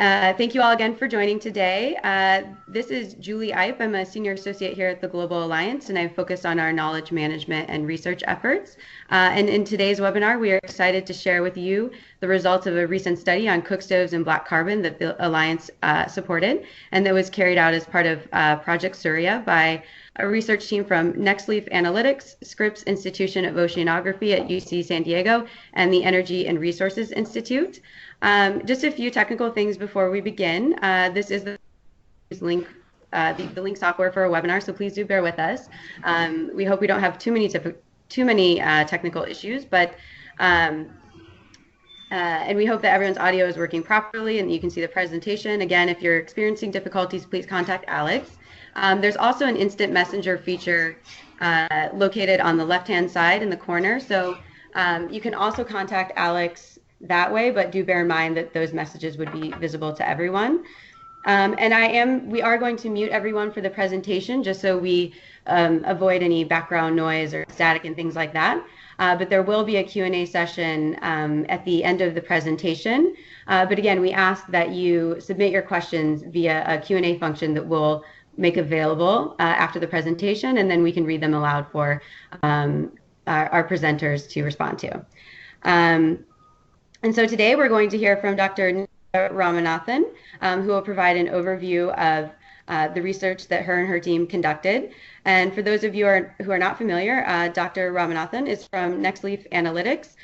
Thank you all again for joining today. This is Julie Ipe. I'm a senior associate here at the Global Alliance, and I focus on our knowledge management and research efforts. And in today's webinar, we are excited to share with you the results of a recent study on cookstoves and black carbon that the Alliance supported, and that was carried out as part of Project Surya by a research team from Nexleaf Analytics, Scripps Institution of Oceanography at UC San Diego, and the Energy and Resources Institute. Just a few technical things before we begin. This is the link software for a webinar, so please do bear with us. We hope we don't have too many technical issues, but and we hope that everyone's audio is working properly and you can see the presentation. Again, if you're experiencing difficulties, please contact Alex. There's also an instant messenger feature located on the left-hand side in the corner, so you can also contact Alex that way, but do bear in mind that those messages would be visible to everyone. And we are going to mute everyone for the presentation just so we avoid any background noise or static and things like that. But there will be a Q&A session at the end of the presentation. But again, we ask that you submit your questions via a Q&A function that we'll make available after the presentation, and then we can read them aloud for our presenters to respond to. And so today we're going to hear from Dr. Nithya Ramanathan, who will provide an overview of the research that her and her team conducted. And for those of you who are not familiar, Dr. Ramanathan is from Nexleaf Analytics.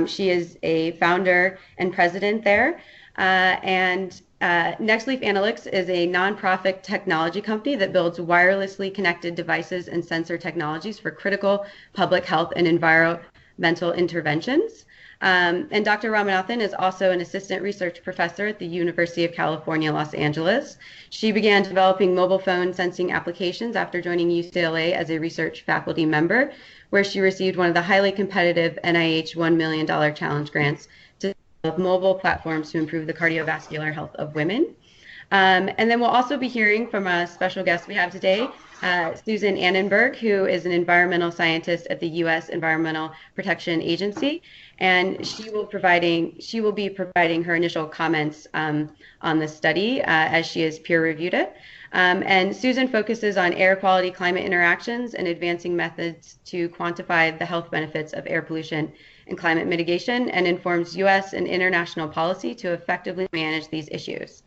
She is a founder and president there. And Nexleaf Analytics is a nonprofit technology company that builds wirelessly connected devices and sensor technologies for critical public health and environmental interventions. And Dr. Ramanathan is also an assistant research professor at the University of California, Los Angeles. She began developing mobile phone sensing applications after joining UCLA as a research faculty member, where she received one of the highly competitive NIH $1 million challenge grants to develop mobile platforms to improve the cardiovascular health of women. And then we'll also be hearing from a special guest we have today, Susan Annenberg, who is an environmental scientist at the U.S. Environmental Protection Agency, and she will be providing her initial comments on the study as she has peer reviewed it. And Susan focuses on air quality climate interactions and advancing methods to quantify the health benefits of air pollution and climate mitigation, and informs U.S. and international policy to effectively manage these issues.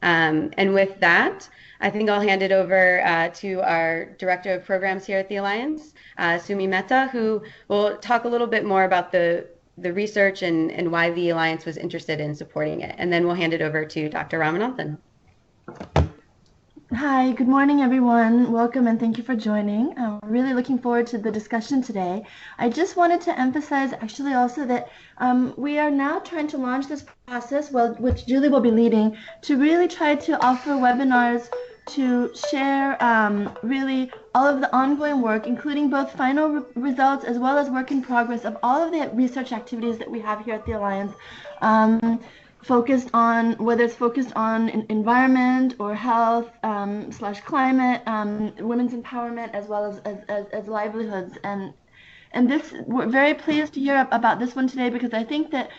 And with that, I think I'll hand it over to our Director of Programs here at the Alliance, Sumi Mehta, who will talk a little bit more about the research and why the Alliance was interested in supporting it. And then we'll hand it over to Dr. Ramanathan. Hi, good morning, everyone. Welcome and thank you for joining. I'm really looking forward to the discussion today. I just wanted to emphasize actually also that we are now trying to launch this process, which Julie will be leading, to really try to offer webinars to share really all of the ongoing work, including both final results as well as work in progress of all of the research activities that we have here at the Alliance, focused on whether it's focused on environment or health / climate, women's empowerment, as well as livelihoods. And this, we're very pleased to hear about this one today, because I think that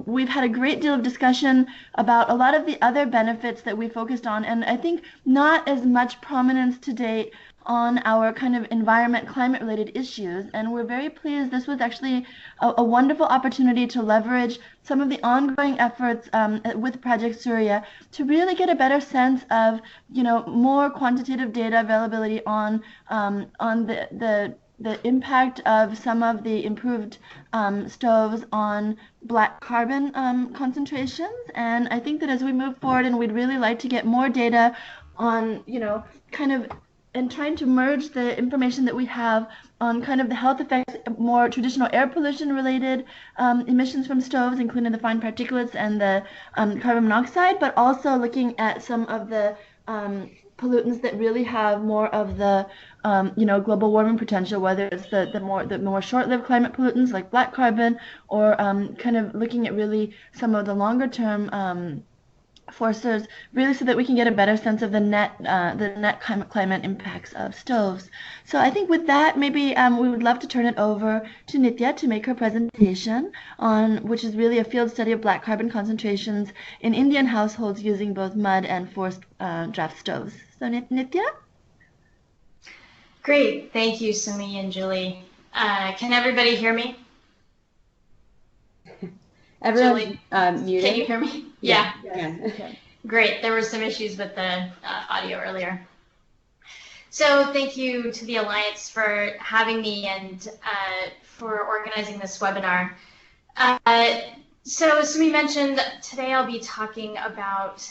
we've had a great deal of discussion about a lot of the other benefits that we focused on, and I think not as much prominence to date on our kind of environment, climate related issues. And we're very pleased this was actually a wonderful opportunity to leverage some of the ongoing efforts with Project Surya to really get a better sense of, more quantitative data availability on the impact of some of the improved stoves on black carbon concentrations. And I think that as we move forward, and we'd really like to get more data on, and trying to merge the information that we have on kind of the health effects, more traditional air pollution related emissions from stoves, including the fine particulates and the carbon monoxide, but also looking at some of the pollutants that really have more of the global warming potential, whether it's the more short-lived climate pollutants like black carbon, or kind of looking at really some of the longer term forcers, really so that we can get a better sense of the net climate impacts of stoves. So I think with that, maybe we would love to turn it over to Nithya to make her presentation on, which is really a field study of black carbon concentrations in Indian households using both mud and forced draft stoves. So Nithya? Great, thank you, Sumi and Julie. Can everybody hear me? Everyone's muted. Can you hear me? Yeah. Okay. Great. There were some issues with the audio earlier. So thank you to the Alliance for having me and for organizing this webinar. So as we mentioned, today I'll be talking about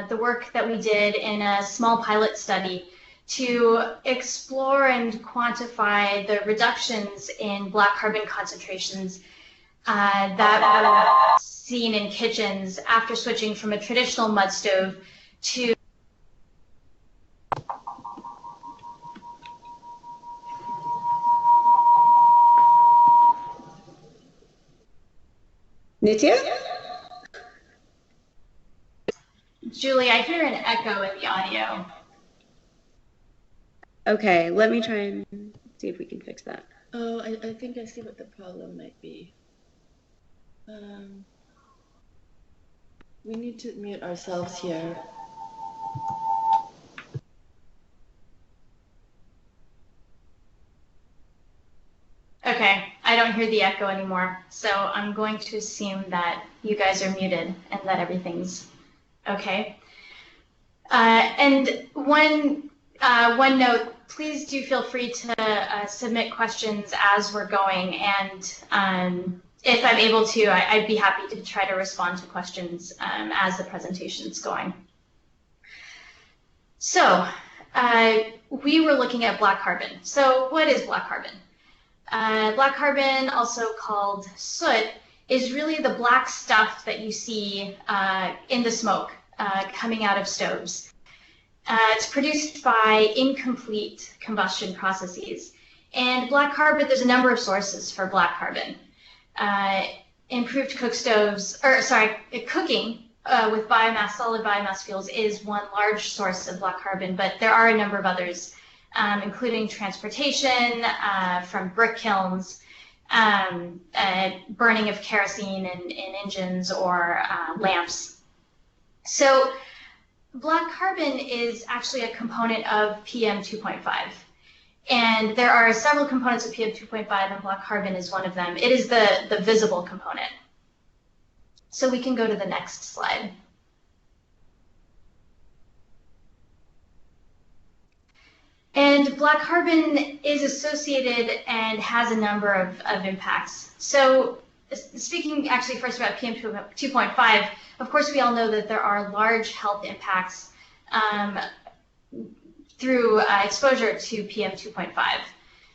the work that we did in a small pilot study to explore and quantify the reductions in black carbon concentrations that were seen in kitchens after switching from a traditional mud stove to Nithya? Julie, I hear an echo in the audio. Okay, let me try and see if we can fix that. Oh, I think I see what the problem might be. We need to mute ourselves here. Okay, I don't hear the echo anymore, so I'm going to assume that you guys are muted and that everything's okay. And one note, please do feel free to submit questions as we're going, and if I'm able to, I'd be happy to try to respond to questions as the presentation's going. So we were looking at black carbon. So what is black carbon? Black carbon, also called soot, is really the black stuff that you see in the smoke coming out of stoves. It's produced by incomplete combustion processes. And black carbon, there's a number of sources for black carbon. Improved cooking with biomass, solid biomass fuels is one large source of black carbon, but there are a number of others, including transportation, from brick kilns, burning of kerosene in engines or lamps. So black carbon is actually a component of PM 2.5. And there are several components of PM 2.5, and black carbon is one of them. It is the visible component. So we can go to the next slide. And black carbon is associated and has a number of impacts. So speaking actually first about PM 2.5, of course we all know that there are large health impacts through exposure to PM 2.5.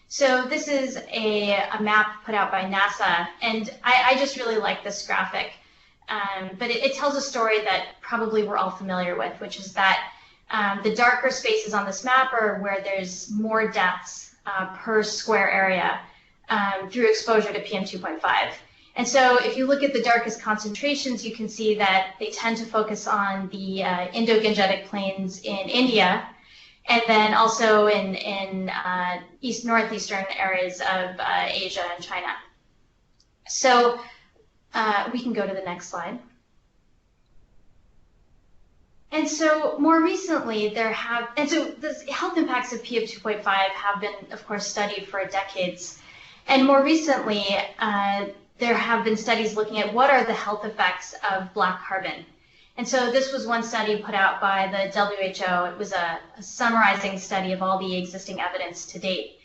So this is a map put out by NASA, and I just really like this graphic. But it tells a story that probably we're all familiar with, which is that the darker spaces on this map are where there's more deaths per square area through exposure to PM 2.5. And so if you look at the darkest concentrations, you can see that they tend to focus on the Indo-Gangetic plains in India, and then also in northeastern areas of Asia and China. So we can go to the next slide. And so more recently, the health impacts of PM 2.5 have been, of course, studied for decades. And more recently, there have been studies looking at what are the health effects of black carbon. And so this was one study put out by the WHO. It was a summarizing study of all the existing evidence to date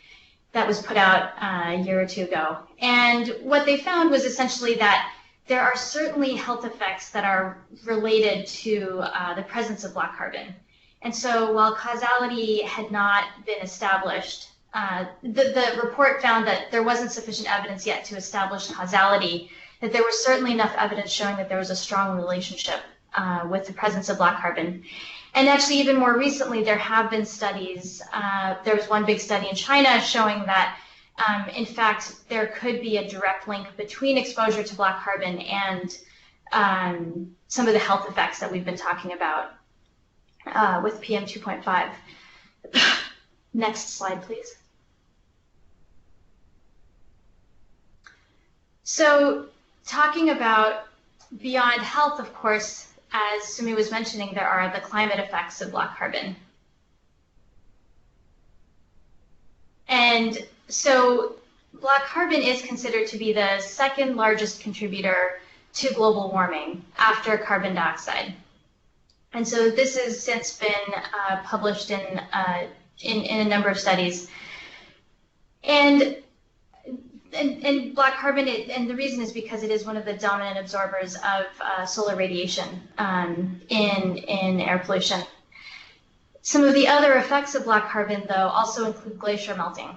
that was put out a year or two ago. And what they found was essentially that there are certainly health effects that are related to the presence of black carbon. And so while causality had not been established, the report found that there wasn't sufficient evidence yet to establish causality, that there was certainly enough evidence showing that there was a strong relationship with the presence of black carbon. And actually, even more recently, there have been studies. There was one big study in China showing that, in fact, there could be a direct link between exposure to black carbon and some of the health effects that we've been talking about with PM 2.5. Next slide, please. So talking about beyond health, of course, as Sumi was mentioning, there are the climate effects of black carbon. And so black carbon is considered to be the second largest contributor to global warming after carbon dioxide. And so this has since been published in a number of studies. And black carbon, and the reason is because it is one of the dominant absorbers of solar radiation in air pollution. Some of the other effects of black carbon, though, also include glacier melting.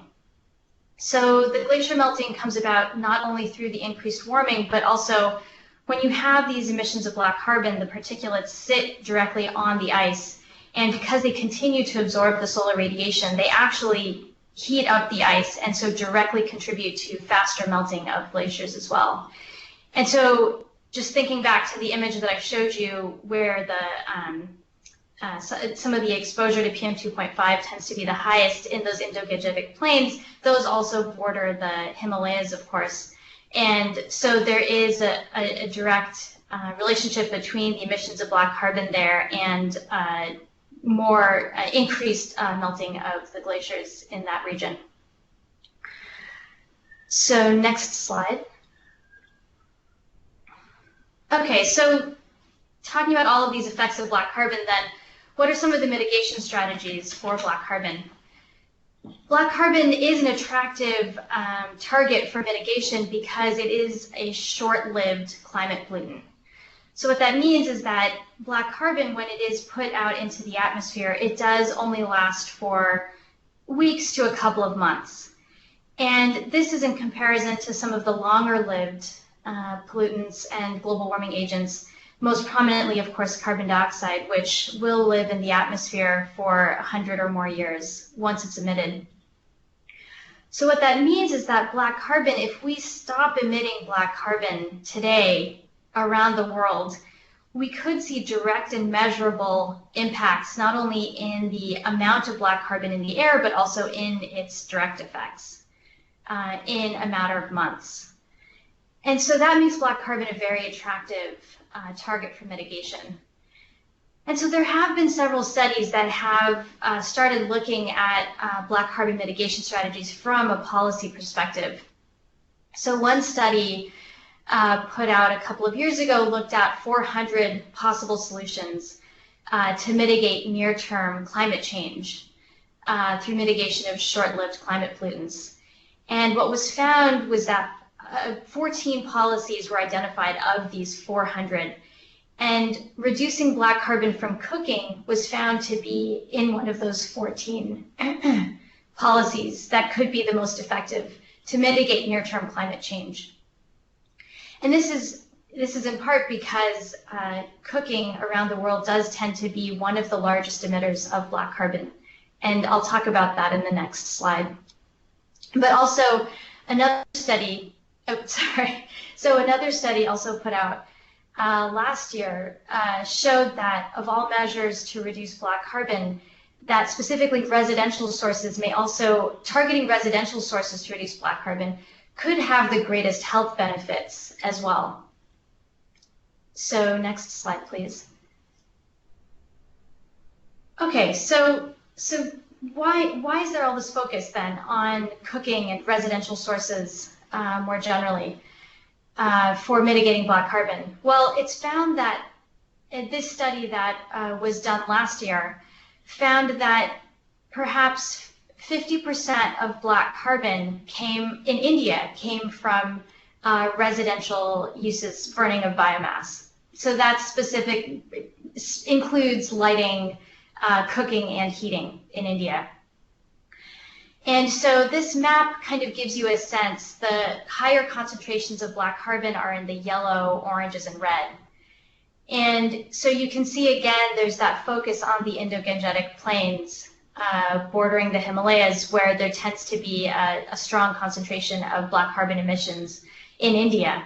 So the glacier melting comes about not only through the increased warming, but also when you have these emissions of black carbon, the particulates sit directly on the ice. And because they continue to absorb the solar radiation, they actually heat up the ice and so directly contribute to faster melting of glaciers as well. And so just thinking back to the image that I showed you where some of the exposure to PM 2.5 tends to be the highest in those Indo-Gangetic plains, those also border the Himalayas, of course. And so there is a direct relationship between the emissions of black carbon there and more increased melting of the glaciers in that region. So next slide. Okay, so talking about all of these effects of black carbon then, what are some of the mitigation strategies for black carbon? Black carbon is an attractive target for mitigation because it is a short-lived climate pollutant. So what that means is that black carbon, when it is put out into the atmosphere, it does only last for weeks to a couple of months. And this is in comparison to some of the longer-lived pollutants and global warming agents, most prominently, of course, carbon dioxide, which will live in the atmosphere for 100 or more years once it's emitted. So what that means is that black carbon, if we stop emitting black carbon today around the world, we could see direct and measurable impacts, not only in the amount of black carbon in the air, but also in its direct effects in a matter of months. And so that makes black carbon a very attractive target for mitigation. And so there have been several studies that have started looking at black carbon mitigation strategies from a policy perspective. So one study put out a couple of years ago looked at 400 possible solutions to mitigate near-term climate change through mitigation of short-lived climate pollutants. And what was found was that 14 policies were identified of these 400, and reducing black carbon from cooking was found to be in one of those 14 policies that could be the most effective to mitigate near-term climate change. And this is in part because cooking around the world does tend to be one of the largest emitters of black carbon, and I'll talk about that in the next slide. But also another study. So another study also put out last year showed that of all measures to reduce black carbon, that specifically residential sources may also, targeting residential sources to reduce black carbon could have the greatest health benefits as well. So next slide, please. Okay, so why is there all this focus then on cooking and residential sources more generally for mitigating black carbon? Well, it's found that this study that was done last year found that perhaps 50% of black carbon in India came from residential uses, burning of biomass. So that specific includes lighting, cooking, and heating in India. And so this map kind of gives you a sense. The higher concentrations of black carbon are in the yellow, oranges, and red. And so you can see again, there's that focus on the Indo-Gangetic plains bordering the Himalayas, where there tends to be a strong concentration of black carbon emissions in India.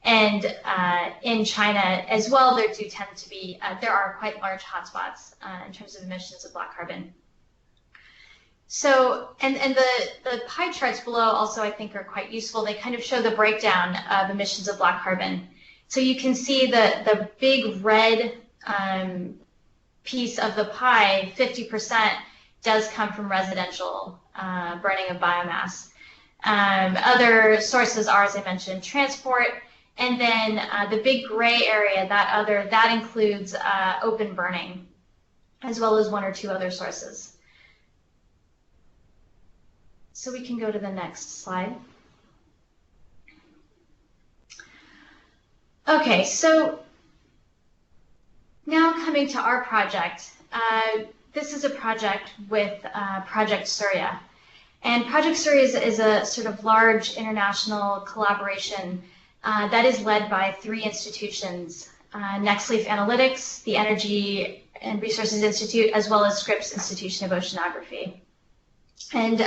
And in China as well, there do tend to be, there are quite large hotspots in terms of emissions of black carbon. So, and the pie charts below also I think are quite useful. They kind of show the breakdown of emissions of black carbon. So you can see the big red piece of the pie, 50%, does come from residential burning of biomass. Other sources are, as I mentioned, transport, and then the big gray area, that includes open burning, as well as one or two other sources. So we can go to the next slide. Okay, so now coming to our project. This is a project with Project Surya. And Project Surya is a sort of large international collaboration that is led by 3 institutions, Nexleaf Analytics, the Energy and Resources Institute, as well as Scripps Institution of Oceanography. And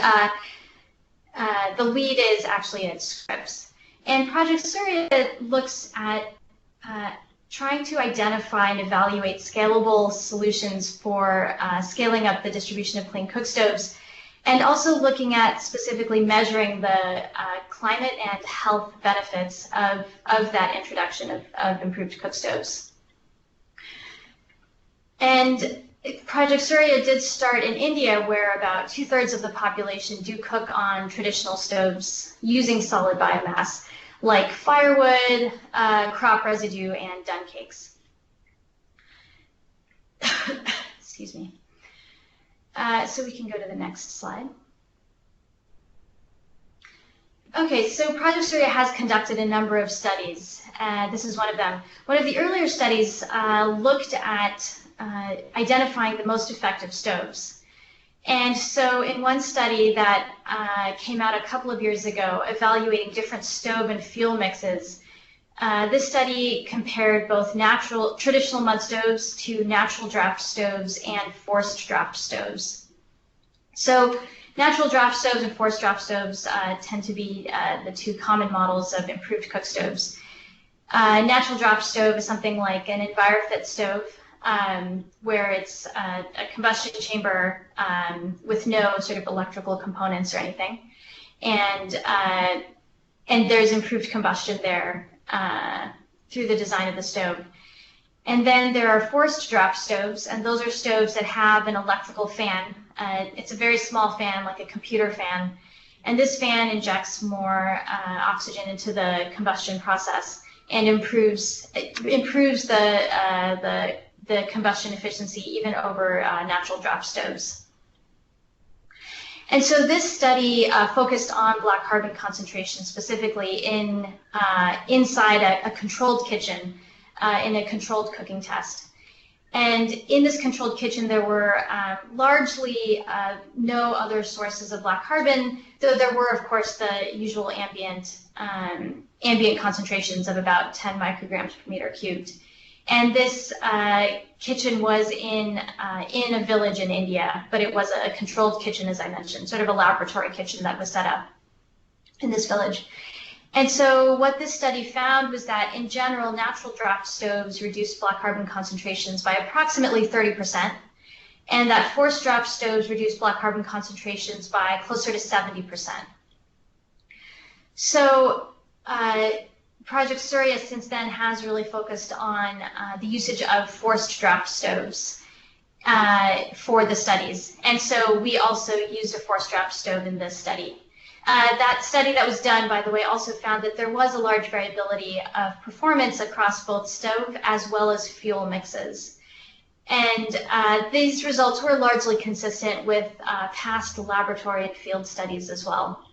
the lead is actually at Scripps. And Project Surya looks at trying to identify and evaluate scalable solutions for scaling up the distribution of clean cookstoves, and also looking at specifically measuring the climate and health benefits of that introduction of improved cookstoves. And Project Surya did start in India, where about 2/3 of the population do cook on traditional stoves using solid biomass, like firewood, crop residue, and dung cakes. Excuse me. So we can go to the next slide. Okay, so Project Surya has conducted a number of studies. This is one of them. One of the earlier studies looked at identifying the most effective stoves. And so in one study that came out a couple of years ago, evaluating different stove and fuel mixes, this study compared both traditional mud stoves to natural draft stoves and forced draft stoves. So natural draft stoves and forced draft stoves tend to be the 2 common models of improved cook stoves. Natural draft stove is something like an EnviroFit stove, where it's a combustion chamber with no sort of electrical components or anything, and there's improved combustion there through the design of the stove. And then there are forced draft stoves, and those are stoves that have an electrical fan. It's a very small fan, like a computer fan, and this fan injects more oxygen into the combustion process and improves the combustion efficiency even over natural draft stoves. And so this study focused on black carbon concentration, specifically inside a controlled kitchen in a controlled cooking test. And in this controlled kitchen, there were largely no other sources of black carbon, though there were, of course, the usual ambient concentrations of about 10 micrograms per meter cubed. And this kitchen was in a village in India, but it was a controlled kitchen, as I mentioned, sort of a laboratory kitchen that was set up in this village. And so what this study found was that, in general, natural draft stoves reduced black carbon concentrations by approximately 30%, and that forced draft stoves reduced black carbon concentrations by closer to 70%. So Project Surya since then has really focused on the usage of forced draft stoves for the studies. And so we also used a forced draft stove in this study. That study that was done, by the way, also found that there was a large variability of performance across both stove as well as fuel mixes. And these results were largely consistent with past laboratory and field studies as well,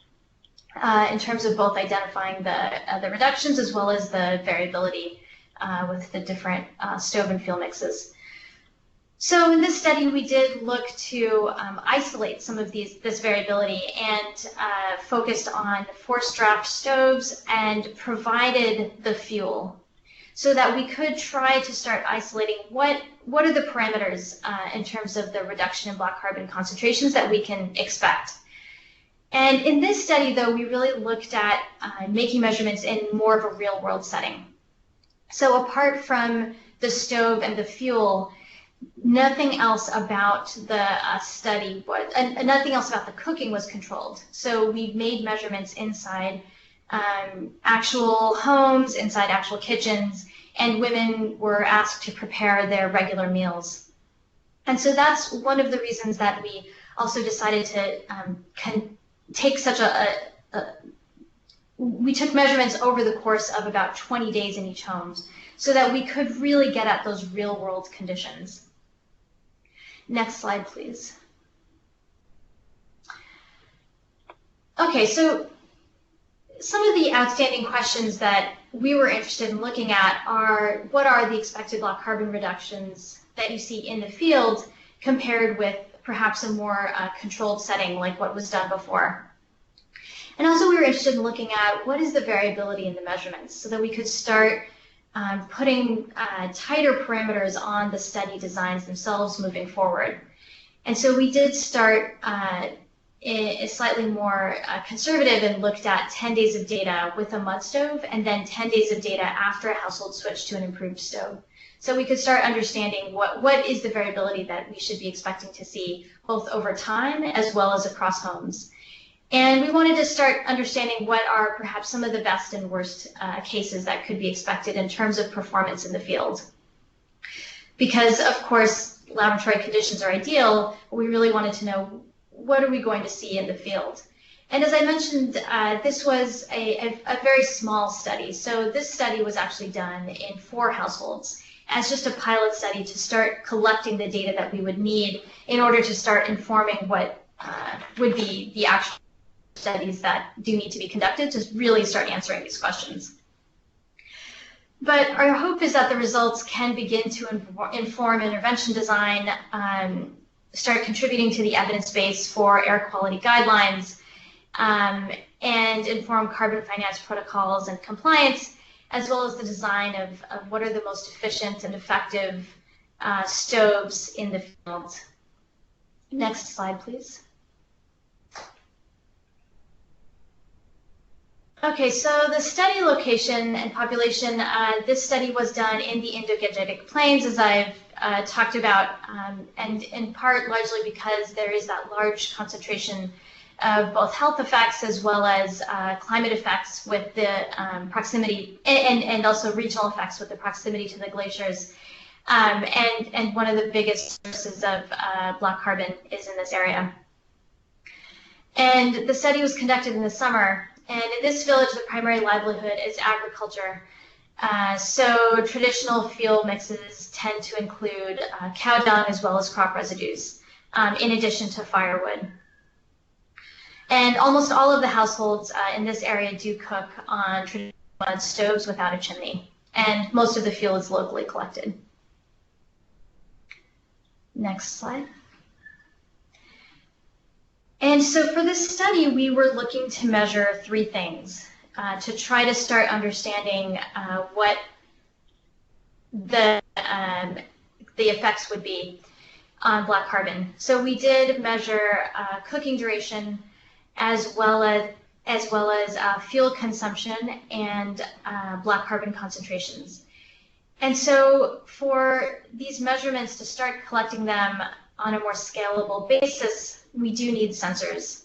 in terms of both identifying the reductions as well as the variability with the different stove and fuel mixes. So in this study, we did look to isolate some of this variability and focused on forced draft stoves and provided the fuel so that we could try to start isolating what are the parameters in terms of the reduction in black carbon concentrations that we can expect. And in this study, though, we really looked at making measurements in more of a real-world setting. So apart from the stove and the fuel, nothing else about the study, nothing else about the cooking was controlled. So we made measurements inside actual homes, inside actual kitchens, and women were asked to prepare their regular meals. And so that's one of the reasons that we also decided to take such we took measurements over the course of about 20 days in each home so that we could really get at those real world conditions. Next slide, please. Okay, so some of the outstanding questions that we were interested in looking at are, what are the expected block carbon reductions that you see in the field compared with perhaps a more controlled setting like what was done before? And also we were interested in looking at what is the variability in the measurements so that we could start putting tighter parameters on the study designs themselves moving forward. And so we did start slightly more conservative and looked at 10 days of data with a mud stove and then 10 days of data after a household switched to an improved stove. So we could start understanding what is the variability that we should be expecting to see both over time as well as across homes. And we wanted to start understanding what are perhaps some of the best and worst cases that could be expected in terms of performance in the field. Because, of course, laboratory conditions are ideal, but we really wanted to know what are we going to see in the field. And as I mentioned, this was a very small study. So this study was actually done in 4 households as just a pilot study to start collecting the data that we would need in order to start informing what would be the actual studies that do need to be conducted to really start answering these questions. But our hope is that the results can begin to inform intervention design, start contributing to the evidence base for air quality guidelines, and inform carbon finance protocols and compliance, as well as the design of what are the most efficient and effective stoves in the field. Next slide, please. Okay, so the study location and population, this study was done in the Indo-Gangetic plains, as I've talked about, and in part largely because there is that large concentration of both health effects as well as climate effects with the proximity, and also regional effects with the proximity to the glaciers. And one of the biggest sources of black carbon is in this area. And the study was conducted in the summer. And in this village, the primary livelihood is agriculture. So traditional fuel mixes tend to include cow dung as well as crop residues, in addition to firewood. And almost all of the households in this area do cook on traditional mud stoves without a chimney. And most of the fuel is locally collected. Next slide. And so for this study, we were looking to measure 3 things to try to start understanding what the effects would be on black carbon. So we did measure cooking duration as well as fuel consumption and black carbon concentrations. And so for these measurements to start collecting them on a more scalable basis, we do need sensors.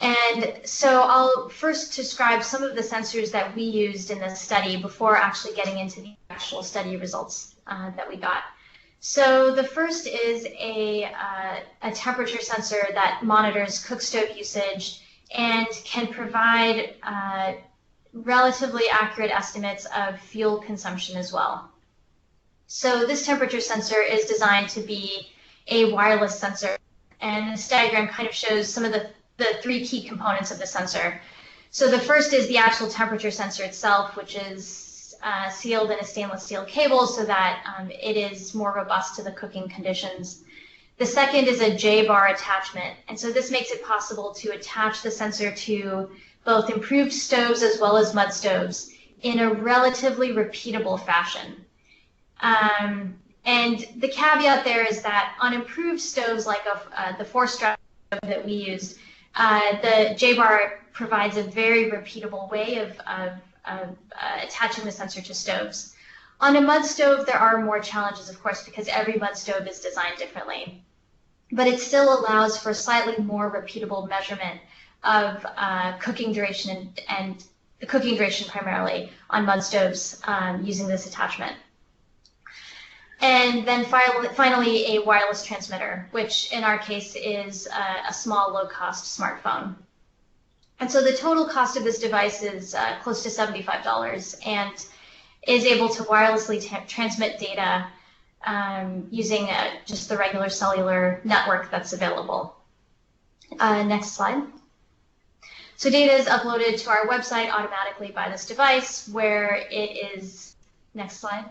And so I'll first describe some of the sensors that we used in this study before actually getting into the actual study results that we got. So the first is a temperature sensor that monitors cookstove usage and can provide relatively accurate estimates of fuel consumption as well. So this temperature sensor is designed to be a wireless sensor. And this diagram kind of shows some of the 3 key components of the sensor. So the first is the actual temperature sensor itself, which is sealed in a stainless steel cable so that it is more robust to the cooking conditions. The second is a J-bar attachment. And so this makes it possible to attach the sensor to both improved stoves as well as mud stoves in a relatively repeatable fashion. And the caveat there is that on improved stoves like the 4-strap stove that we used, The J-bar provides a very repeatable way of attaching the sensor to stoves. On a mud stove, there are more challenges, of course, because every mud stove is designed differently. But it still allows for slightly more repeatable measurement of cooking duration and cooking duration primarily on mud stoves using this attachment. And then finally, a wireless transmitter, which in our case is a small, low-cost smartphone. And so the total cost of this device is close to $75 and is able to wirelessly transmit data using just the regular cellular network that's available. Next slide. So data is uploaded to our website automatically by this device, where it is, next slide,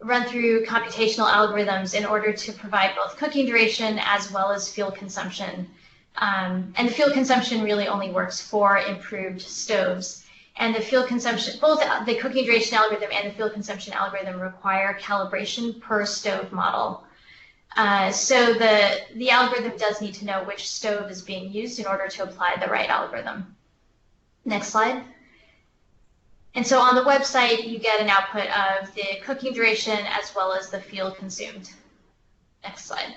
run through computational algorithms in order to provide both cooking duration as well as fuel consumption. And the fuel consumption really only works for improved stoves. And the fuel consumption, both the cooking duration algorithm and the fuel consumption algorithm require calibration per stove model. So the algorithm does need to know which stove is being used in order to apply the right algorithm. Next slide. And so on the website, you get an output of the cooking duration as well as the fuel consumed. Next slide.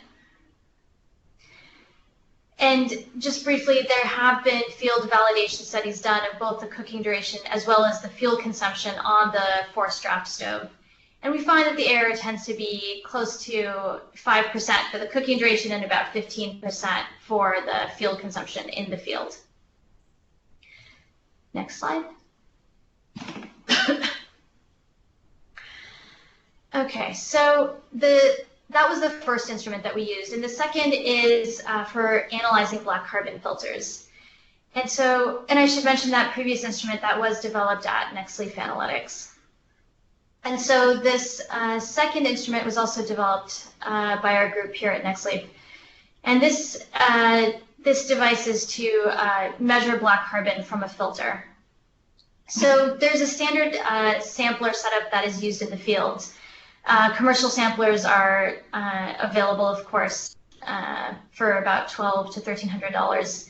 And just briefly, there have been field validation studies done of both the cooking duration as well as the fuel consumption on the forced draft stove. And we find that the error tends to be close to 5% for the cooking duration and about 15% for the fuel consumption in the field. Next slide. Okay, so that was the first instrument that we used, and the second is for analyzing black carbon filters. And I should mention that previous instrument that was developed at Nexleaf Analytics. And so this second instrument was also developed by our group here at Nexleaf. And this device is to measure black carbon from a filter. So there's a standard sampler setup that is used in the field. Commercial samplers are available, of course, for about $1,200 to $1,300.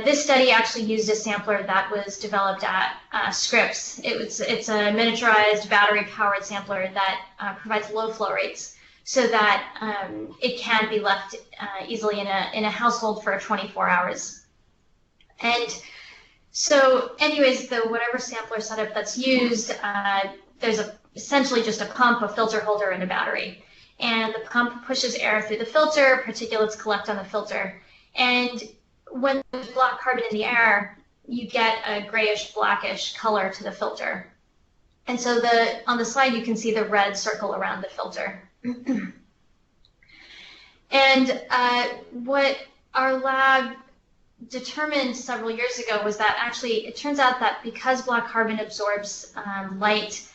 This study actually used a sampler that was developed at Scripps. It's a miniaturized battery-powered sampler that provides low flow rates so that it can be left easily in a household for 24 hours. And so anyways, whatever sampler setup that's used, there's essentially just a pump, a filter holder, and a battery. And the pump pushes air through the filter, particulates collect on the filter. And when there's black carbon in the air, you get a grayish, blackish color to the filter. And so on the slide, you can see the red circle around the filter. And what our lab determined several years ago was that actually it turns out that because black carbon absorbs light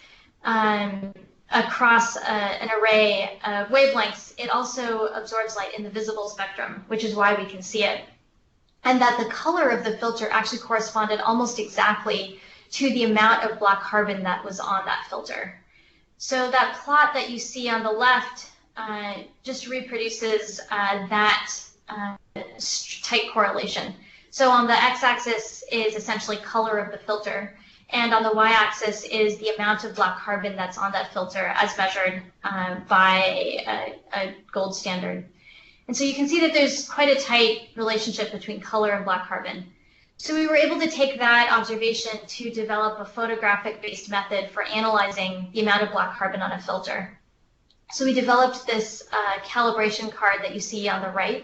across an array of wavelengths, it also absorbs light in the visible spectrum, which is why we can see it. And that the color of the filter actually corresponded almost exactly to the amount of black carbon that was on that filter. So that plot that you see on the left just reproduces that tight correlation. So on the x-axis is essentially color of the filter, and on the y-axis is the amount of black carbon that's on that filter as measured by a gold standard. And so you can see that there's quite a tight relationship between color and black carbon. So we were able to take that observation to develop a photographic-based method for analyzing the amount of black carbon on a filter. So we developed this calibration card that you see on the right.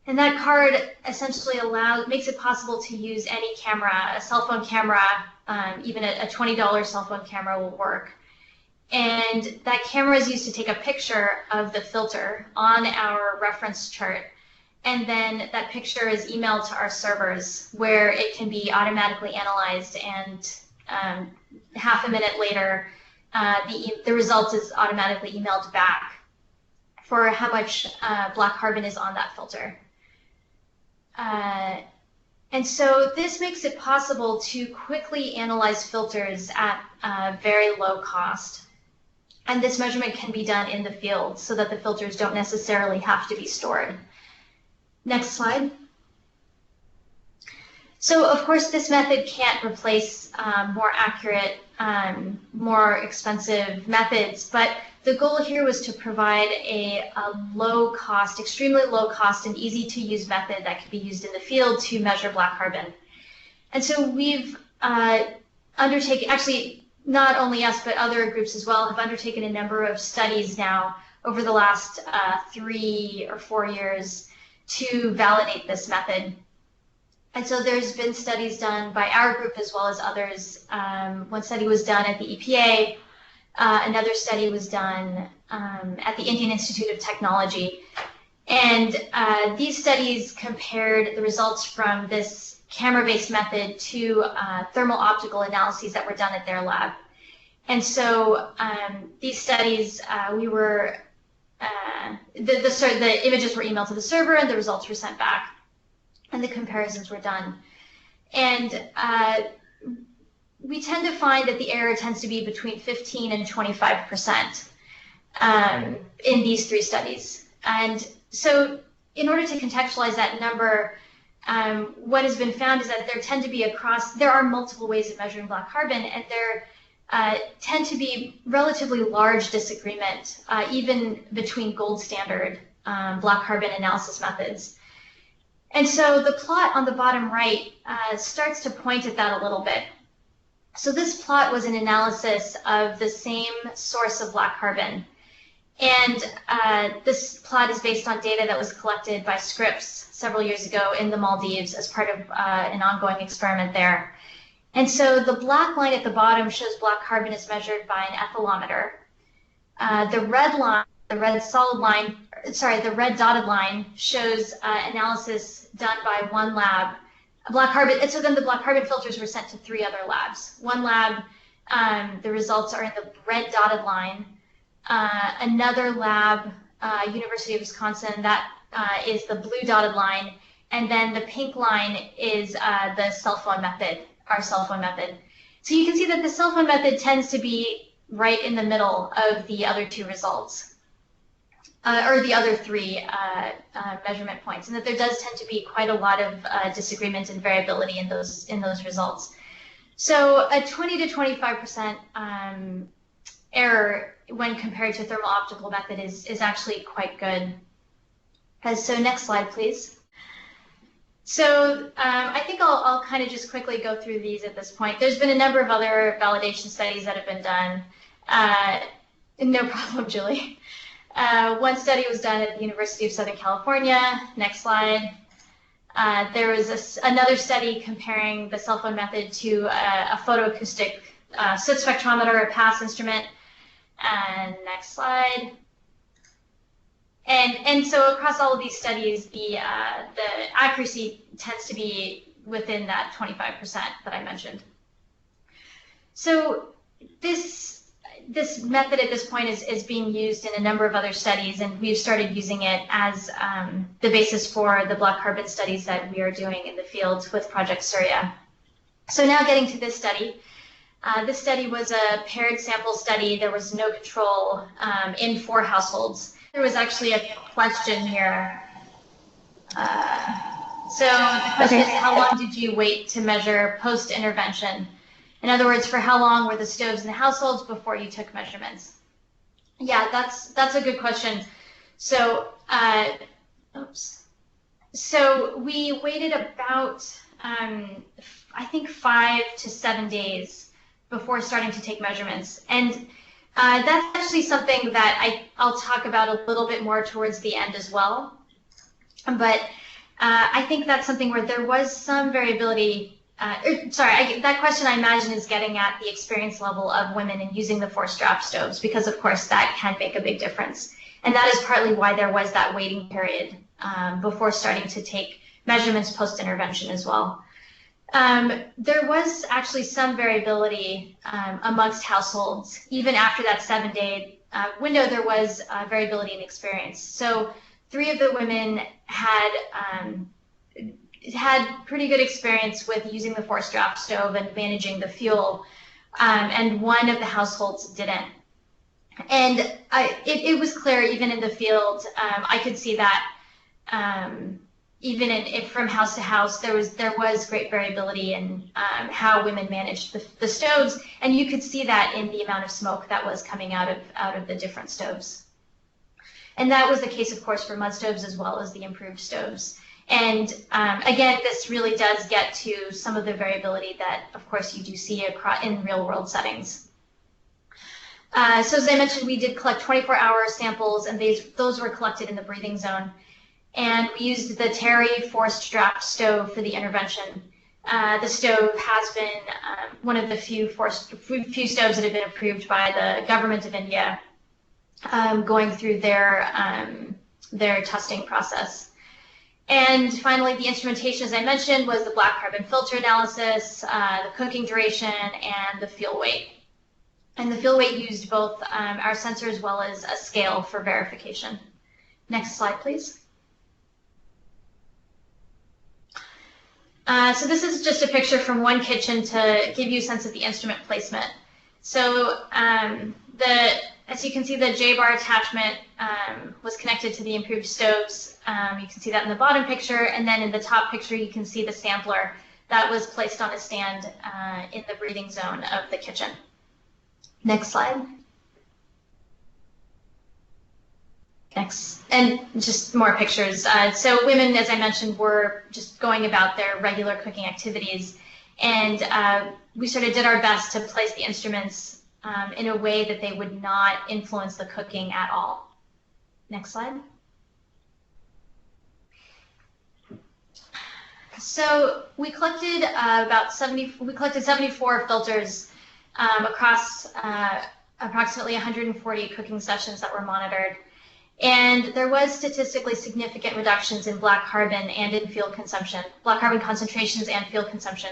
And that card essentially makes it possible to use any camera, a cell phone camera, even a $20 cell phone camera will work. And that camera is used to take a picture of the filter on our reference chart. And then that picture is emailed to our servers where it can be automatically analyzed, and half a minute later, the result is automatically emailed back for how much black carbon is on that filter. And so this makes it possible to quickly analyze filters at very low cost. And this measurement can be done in the field so that the filters don't necessarily have to be stored. Next slide. So of course, this method can't replace more accurate, more expensive methods, but the goal here was to provide a low cost, extremely low cost and easy to use method that could be used in the field to measure black carbon. And so we've undertaken, actually not only us, but other groups as well, have undertaken a number of studies now over the last 3 or 4 years to validate this method. And so there's been studies done by our group as well as others. One study was done at the EPA. Another study was done at the Indian Institute of Technology. And these studies compared the results from this camera-based method to thermal optical analyses that were done at their lab. And so these studies, the images were emailed to the server and the results were sent back, and the comparisons were done. And we tend to find that the error tends to be between 15 and 25% in these 3 studies. And so in order to contextualize that number, what has been found is that there are multiple ways of measuring black carbon, and there tend to be relatively large disagreement, even between gold standard black carbon analysis methods. And so the plot on the bottom right starts to point at that a little bit. So this plot was an analysis of the same source of black carbon. And this plot is based on data that was collected by Scripps several years ago in the Maldives as part of an ongoing experiment there. And so the black line at the bottom shows black carbon is measured by an aethalometer. The red line, the red dotted line shows analysis done by one lab. Black carbon, and so then the black carbon filters were sent to 3 other labs. One lab, the results are in the red dotted line. Another lab, University of Wisconsin, that is the blue dotted line. And then the pink line is the cell phone method, our cell phone method. So you can see that the cell phone method tends to be right in the middle of the other 2 results. Or the other 3 measurement points, and that there does tend to be quite a lot of disagreement and variability in those results. So a 20 to 25% error when compared to thermal optical method is actually quite good. So next slide, please. So I think I'll kind of just quickly go through these at this point. There's been a number of other validation studies that have been done. No problem, Julie. One study was done at the University of Southern California. Next slide. There was another study comparing the cell phone method to a photoacoustic soot spectrometer, a PASS instrument. And next slide. And so across all of these studies, the accuracy tends to be within that 25% that I mentioned. So this method at this point is being used in a number of other studies, and we've started using it as the basis for the black carbon studies that we are doing in the field with Project Surya. So now getting to this study. This study was a paired sample study. There was no control in 4 households. There was actually a question here. So the question is, how long did you wait to measure post-intervention? In other words, for how long were the stoves in the households before you took measurements? Yeah, that's a good question. So, So we waited about, I think 5 to 7 days before starting to take measurements. And that's actually something that I'll talk about a little bit more towards the end as well. But I think that's something where there was some variability. That question I imagine is getting at the experience level of women in using the forced draft stoves, because of course that can make a big difference. And that is partly why there was that waiting period before starting to take measurements post-intervention as well. There was actually some variability amongst households. Even after that 7-day window, there was variability in experience. So 3 of the women had pretty good experience with using the forced draft stove and managing the fuel, and 1 of the households didn't. And it was clear, even in the field, I could see that even if from house to house, there was great variability in how women managed the stoves, and you could see that in the amount of smoke that was coming out of the different stoves. And that was the case, of course, for mud stoves as well as the improved stoves. And again, this really does get to some of the variability that, of course, you do see in real-world settings. So as I mentioned, we did collect 24-hour samples, and those were collected in the breathing zone. And we used the Terry forced draft stove for the intervention. The stove has been one of the few stoves that have been approved by the government of India, going through their testing process. And finally, the instrumentation, as I mentioned, was the black carbon filter analysis, the cooking duration, and the fuel weight. And the fuel weight used both our sensor as well as a scale for verification. Next slide, please. So this is just a picture from one kitchen to give you a sense of the instrument placement. So as you can see, the J-bar attachment was connected to the improved stoves. You can see that in the bottom picture, and then in the top picture you can see the sampler that was placed on a stand in the breathing zone of the kitchen. Next slide. Next, and just more pictures. So women, as I mentioned, were just going about their regular cooking activities, and we sort of did our best to place the instruments in a way that they would not influence the cooking at all. Next slide. So we collected we collected 74 filters across approximately 140 cooking sessions that were monitored. And there was statistically significant reductions in black carbon and in fuel consumption, black carbon concentrations and fuel consumption.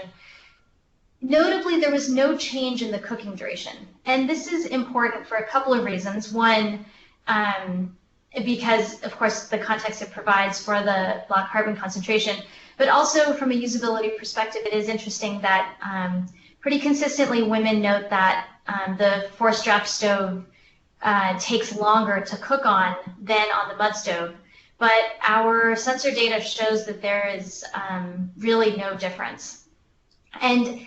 Notably, there was no change in the cooking duration. And this is important for a couple of reasons. One, because, of course, the context it provides for the black carbon concentration, but also from a usability perspective, it is interesting that pretty consistently women note that the forced draft stove takes longer to cook on than on the mud stove. But our sensor data shows that there is really no difference. And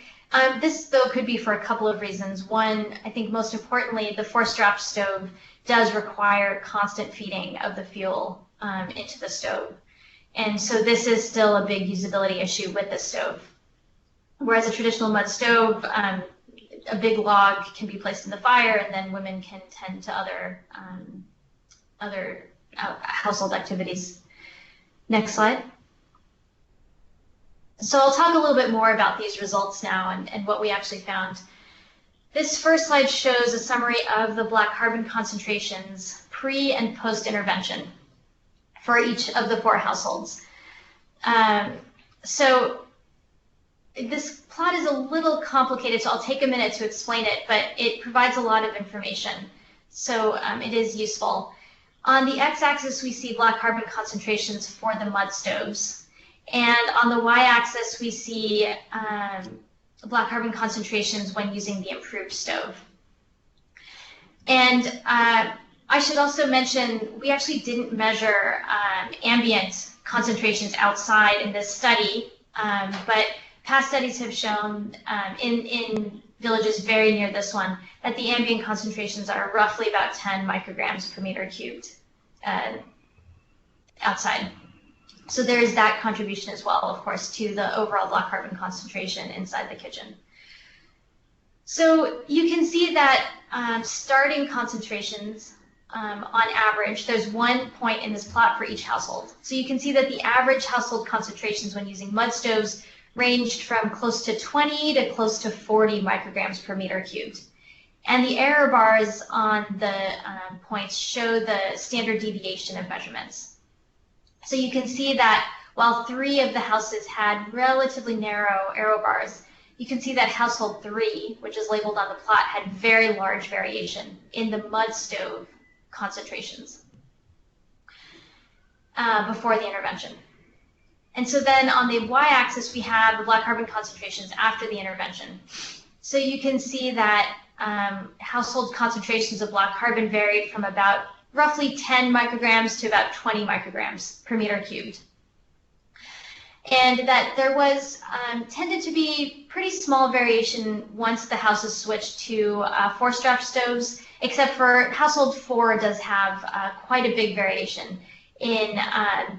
this, though, could be for a couple of reasons. One, I think most importantly, the forced draft stove does require constant feeding of the fuel into the stove. And so this is still a big usability issue with the stove. Whereas a traditional mud stove, a big log can be placed in the fire, and then women can tend to other household activities. Next slide. So I'll talk a little bit more about these results now and what we actually found. This first slide shows a summary of the black carbon concentrations pre and post intervention for each of the 4 households. So this plot is a little complicated, so I'll take a minute to explain it, but it provides a lot of information, so it is useful. On the x-axis, we see black carbon concentrations for the mud stoves, and on the y-axis, we see black carbon concentrations when using the improved stove. And I should also mention, we actually didn't measure ambient concentrations outside in this study, but past studies have shown in villages very near this one that the ambient concentrations are roughly about 10 micrograms per meter cubed outside. So there is that contribution as well, of course, to the overall black carbon concentration inside the kitchen. So you can see that starting concentrations, on average, there's 1 point in this plot for each household. So you can see that the average household concentrations when using mud stoves ranged from close to 20 to close to 40 micrograms per meter cubed. And the error bars on the points show the standard deviation of measurements. So you can see that while 3 of the houses had relatively narrow error bars, you can see that household 3, which is labeled on the plot, had very large variation in the mud stove concentrations before the intervention. And so then on the y-axis, we have the black carbon concentrations after the intervention. So you can see that household concentrations of black carbon varied from about roughly 10 micrograms to about 20 micrograms per meter cubed. and that there was tended to be pretty small variation once the houses switched to forced-draft stoves, except for household 4 does have quite a big variation in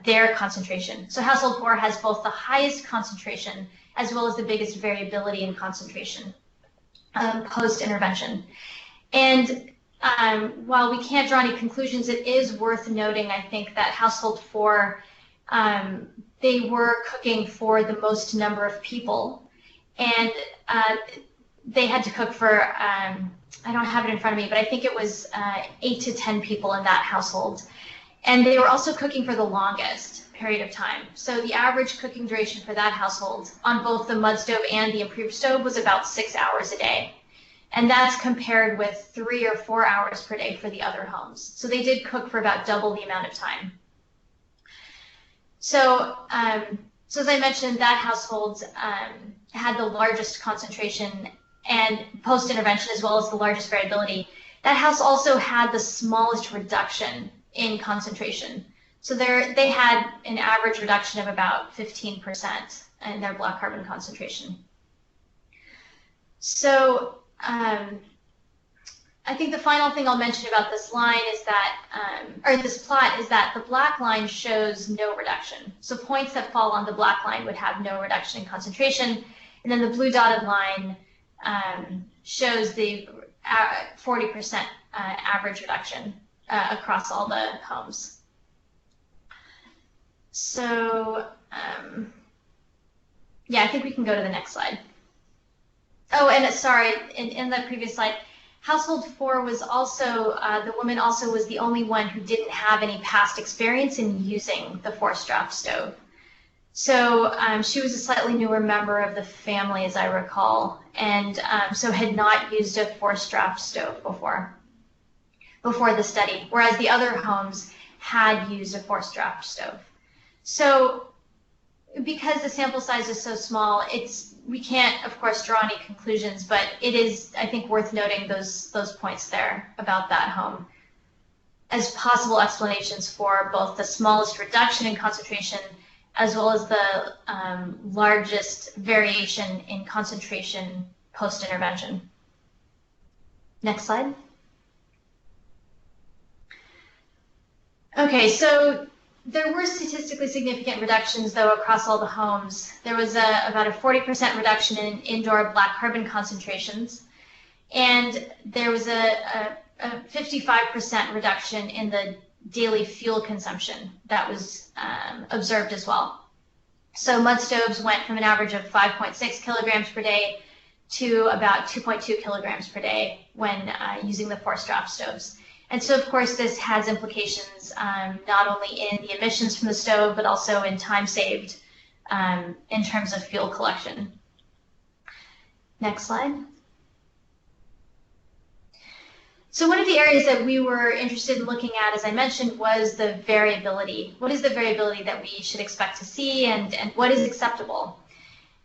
their concentration. So household 4 has both the highest concentration as well as the biggest variability in concentration post-intervention. And while we can't draw any conclusions, it is worth noting, I think, that household 4, they were cooking for the most number of people, and they had to cook for, I don't have it in front of me, but I think it was 8 to 10 people in that household. And they were also cooking for the longest period of time. So the average cooking duration for that household on both the mud stove and the improved stove was about 6 hours a day. And that's compared with 3 or 4 hours per day for the other homes. So they did cook for about double the amount of time. So, as I mentioned, that household had the largest concentration and post-intervention as well as the largest variability. That house also had the smallest reduction in concentration. So they had an average reduction of about 15% in their black carbon concentration. So I think the final thing I'll mention about this line is that, or this plot, is that the black line shows no reduction. So points that fall on the black line would have no reduction in concentration, and then the blue dotted line shows the 40% average reduction across all the homes. So yeah, I think we can go to the next slide. Oh, and sorry, in the previous slide, household 4 was also, the woman also was the only one who didn't have any past experience in using the forced draft stove. So she was a slightly newer member of the family, as I recall, and so had not used a forced draft stove before the study, whereas the other homes had used a forced draft stove. So because the sample size is so small, we can't, of course, draw any conclusions, but it is, I think, worth noting those points there about that home as possible explanations for both the smallest reduction in concentration as well as the largest variation in concentration post-intervention. Next slide. Okay, so there were statistically significant reductions, though, across all the homes. There was about a 40% reduction in indoor black carbon concentrations, and there was a 55% reduction in the daily fuel consumption that was observed as well. So mud stoves went from an average of 5.6 kilograms per day to about 2.2 kilograms per day when using the forced draft stoves. And so, of course, this has implications not only in the emissions from the stove, but also in time saved in terms of fuel collection. Next slide. So one of the areas that we were interested in looking at, as I mentioned, was the variability. What is the variability that we should expect to see, and what is acceptable?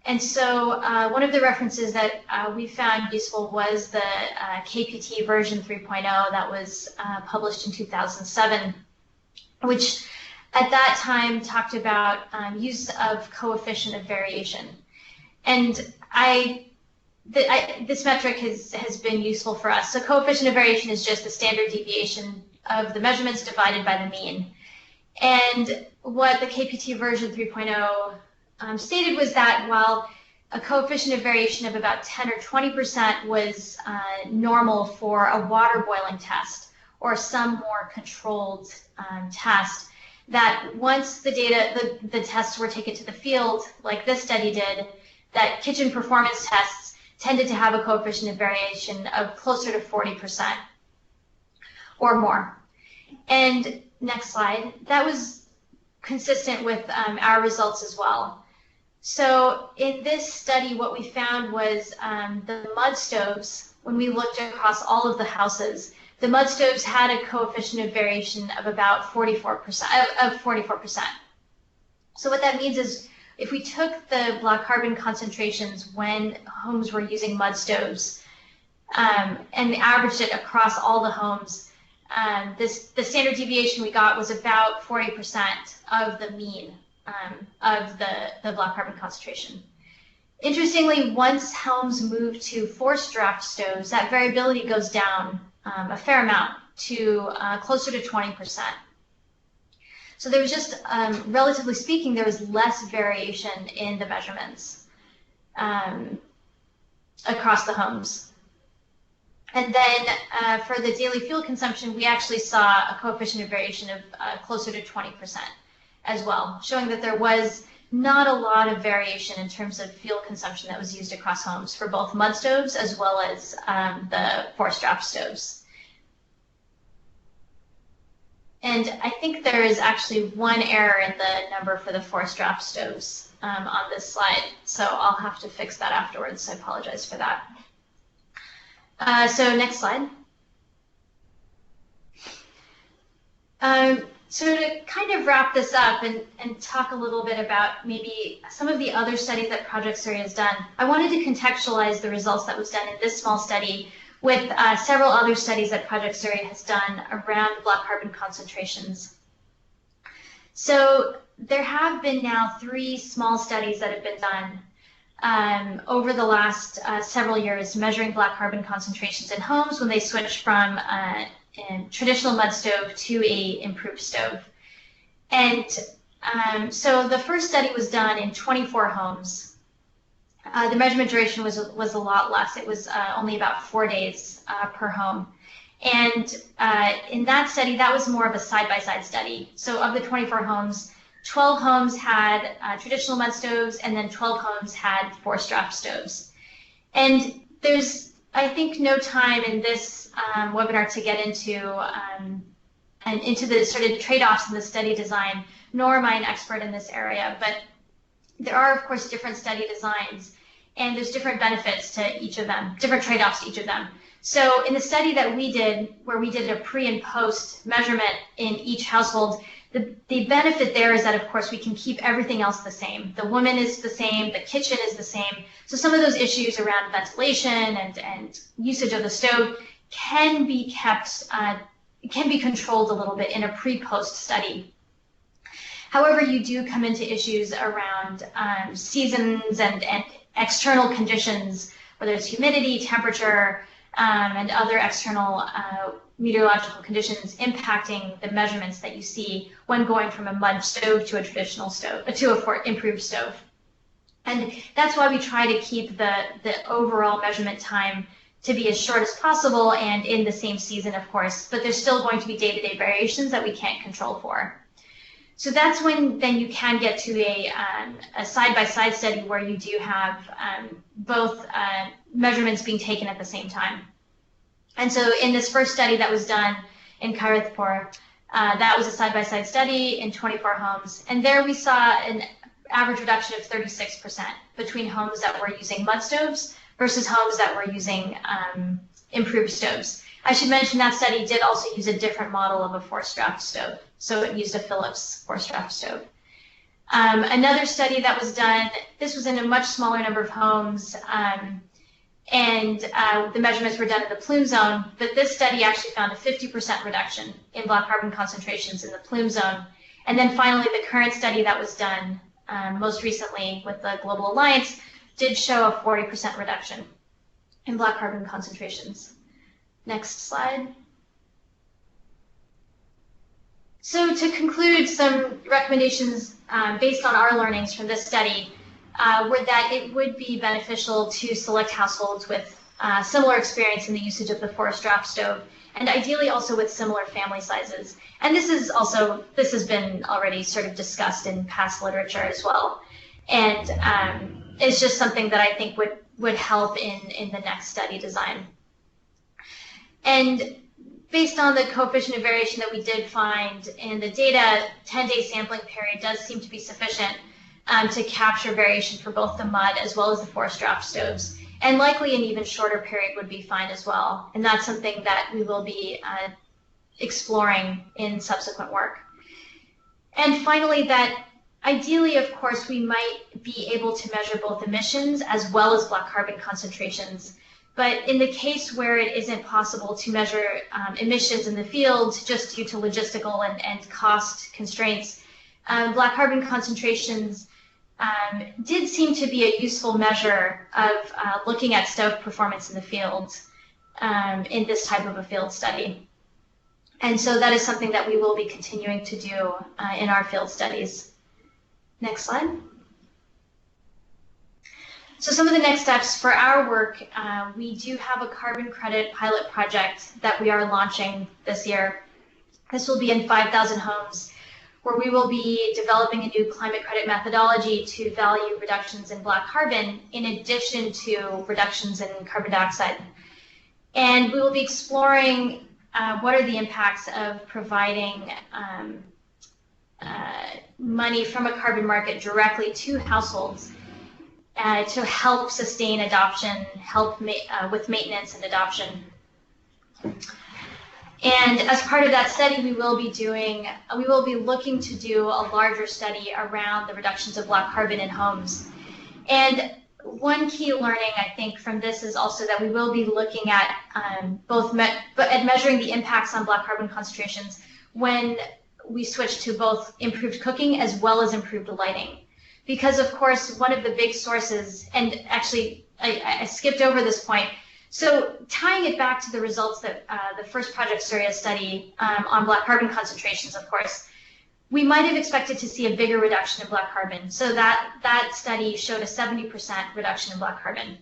And so one of the references that we found useful was the KPT version 3.0 that was published in 2007, which at that time talked about use of coefficient of variation. And this metric has been useful for us. So coefficient of variation is just the standard deviation of the measurements divided by the mean. And what the KPT version 3.0 stated was that while a coefficient of variation of about 10 or 20% was normal for a water boiling test or some more controlled test, that once the tests were taken to the field, like this study did, that kitchen performance tests tended to have a coefficient of variation of closer to 40% or more. And next slide, that was consistent with our results as well. So in this study, what we found was the mud stoves, when we looked across all of the houses, the mud stoves had a coefficient of variation of about 44%. So what that means is if we took the black carbon concentrations when homes were using mud stoves and averaged it across all the homes, the standard deviation we got was about 40% of the mean of the black carbon concentration. Interestingly, once homes move to forced draft stoves, that variability goes down a fair amount to closer to 20%. So there was just, relatively speaking, there was less variation in the measurements across the homes. And then for the daily fuel consumption, we actually saw a coefficient of variation of closer to 20% as well, showing that there was not a lot of variation in terms of fuel consumption that was used across homes for both mud stoves as well as the forced draft stoves. And I think there is actually one error in the number for the forced draft stoves on this slide, so I'll have to fix that afterwards. I apologize for that. So next slide. So to kind of wrap this up and talk a little bit about maybe some of the other studies that Project Surya has done, I wanted to contextualize the results that was done in this small study with several other studies that Project Surya has done around black carbon concentrations. So there have been now 3 small studies that have been done over the last several years measuring black carbon concentrations in homes when they switch from a traditional mud stove to a improved stove. And so the first study was done in 24 homes. The measurement duration was a lot less. It was only about 4 days per home. And in that study, that was more of a side-by-side study. So of the 24 homes, 12 homes had traditional mud stoves, and then 12 homes had forced draft stoves. And there's, I think, no time in this webinar to get into the sort of trade-offs in the study design, nor am I an expert in this area, but there are, of course, different study designs, and there's different benefits to each of them, different trade-offs to each of them. So in the study that we did, where we did a pre and post measurement in each household, the benefit there is that, of course, we can keep everything else the same. The woman is the same, the kitchen is the same. So some of those issues around ventilation and usage of the stove can be kept, can be controlled a little bit in a pre-post study. However, you do come into issues around seasons and external conditions, whether it's humidity, temperature, and other external meteorological conditions impacting the measurements that you see when going from a mud stove to a traditional stove, to a improved stove. And that's why we try to keep the overall measurement time to be as short as possible and in the same season, of course, but there's still going to be day-to-day variations that we can't control for. So that's when then you can get to a side-by-side study where you do have both measurements being taken at the same time. And so in this first study that was done in Aethalometer, that was a side-by-side study in 24 homes. And there we saw an average reduction of 36% between homes that were using mud stoves versus homes that were using improved stoves. I should mention that study did also use a different model of a forced draft stove. So it used a Phillips forced draft stove. Another study that was done, this was in a much smaller number of homes, and the measurements were done in the plume zone, but this study actually found a 50% reduction in black carbon concentrations in the plume zone. And then finally, the current study that was done most recently with the Global Alliance did show a 40% reduction in black carbon concentrations. Next slide. So to conclude, some recommendations based on our learnings from this study were that it would be beneficial to select households with similar experience in the usage of the forced draft stove, and ideally also with similar family sizes. And this has been already sort of discussed in past literature as well. And it's just something that I think would help in the next study design. And based on the coefficient of variation that we did find in the data, 10-day sampling period does seem to be sufficient to capture variation for both the mud as well as the forced draft stoves. And likely an even shorter period would be fine as well. And that's something that we will be exploring in subsequent work. And finally, that ideally, of course, we might be able to measure both emissions as well as black carbon concentrations. But in the case where it isn't possible to measure emissions in the field just due to logistical and cost constraints, black carbon concentrations did seem to be a useful measure of looking at stove performance in the field in this type of a field study. And so that is something that we will be continuing to do in our field studies. Next slide. So some of the next steps for our work, we do have a carbon credit pilot project that we are launching this year. This will be in 5,000 homes, where we will be developing a new climate credit methodology to value reductions in black carbon in addition to reductions in carbon dioxide. And we will be exploring what are the impacts of providing money from a carbon market directly to households to help sustain adoption, help with maintenance and adoption. And as part of that study, we will be looking to do a larger study around the reductions of black carbon in homes. And one key learning, I think, from this is also that we will be looking at at measuring the impacts on black carbon concentrations when we switch to both improved cooking as well as improved lighting. Because, of course, one of the big sources, and actually I skipped over this point, so tying it back to the results that the first Project Surya study on black carbon concentrations, of course, we might have expected to see a bigger reduction in black carbon. So that study showed a 70% reduction in black carbon.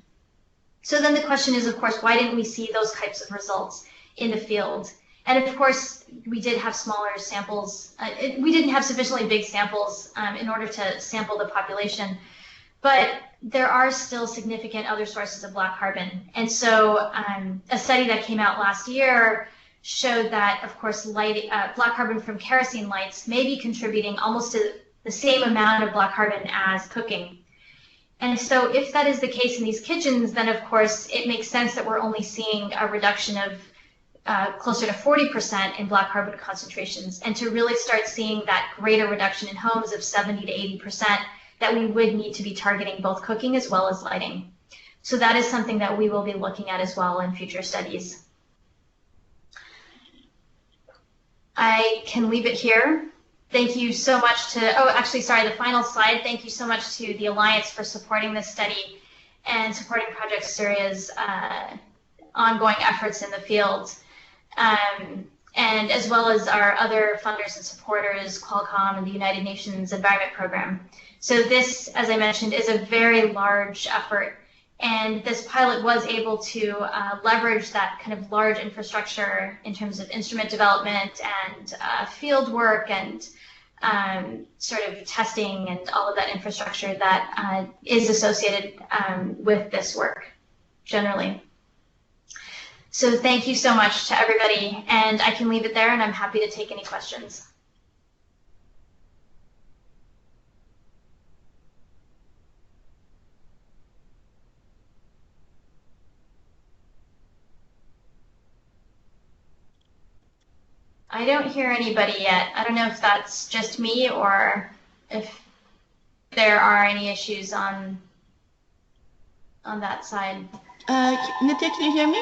So then the question is, of course, why didn't we see those types of results in the field? And of course, we did have smaller samples. We didn't have sufficiently big samples in order to sample the population. But there are still significant other sources of black carbon. And so a study that came out last year showed that, of course, black carbon from kerosene lights may be contributing almost to the same amount of black carbon as cooking. And so if that is the case in these kitchens, then of course it makes sense that we're only seeing a reduction of closer to 40% in black carbon concentrations, and to really start seeing that greater reduction in homes of 70 to 80%, that we would need to be targeting both cooking as well as lighting. So that is something that we will be looking at as well in future studies. I can leave it here. Thank you so much to, the final slide. Thank you so much to the Alliance for supporting this study and supporting Project Surya's ongoing efforts in the field. And as well as our other funders and supporters, Qualcomm and the United Nations Environment Program. So this, as I mentioned, is a very large effort. And this pilot was able to leverage that kind of large infrastructure in terms of instrument development and field work and sort of testing and all of that infrastructure that is associated with this work generally. So thank you so much to everybody, and I can leave it there, and I'm happy to take any questions. I don't hear anybody yet. I don't know if that's just me or if there are any issues on that side. Nithya, can you hear me?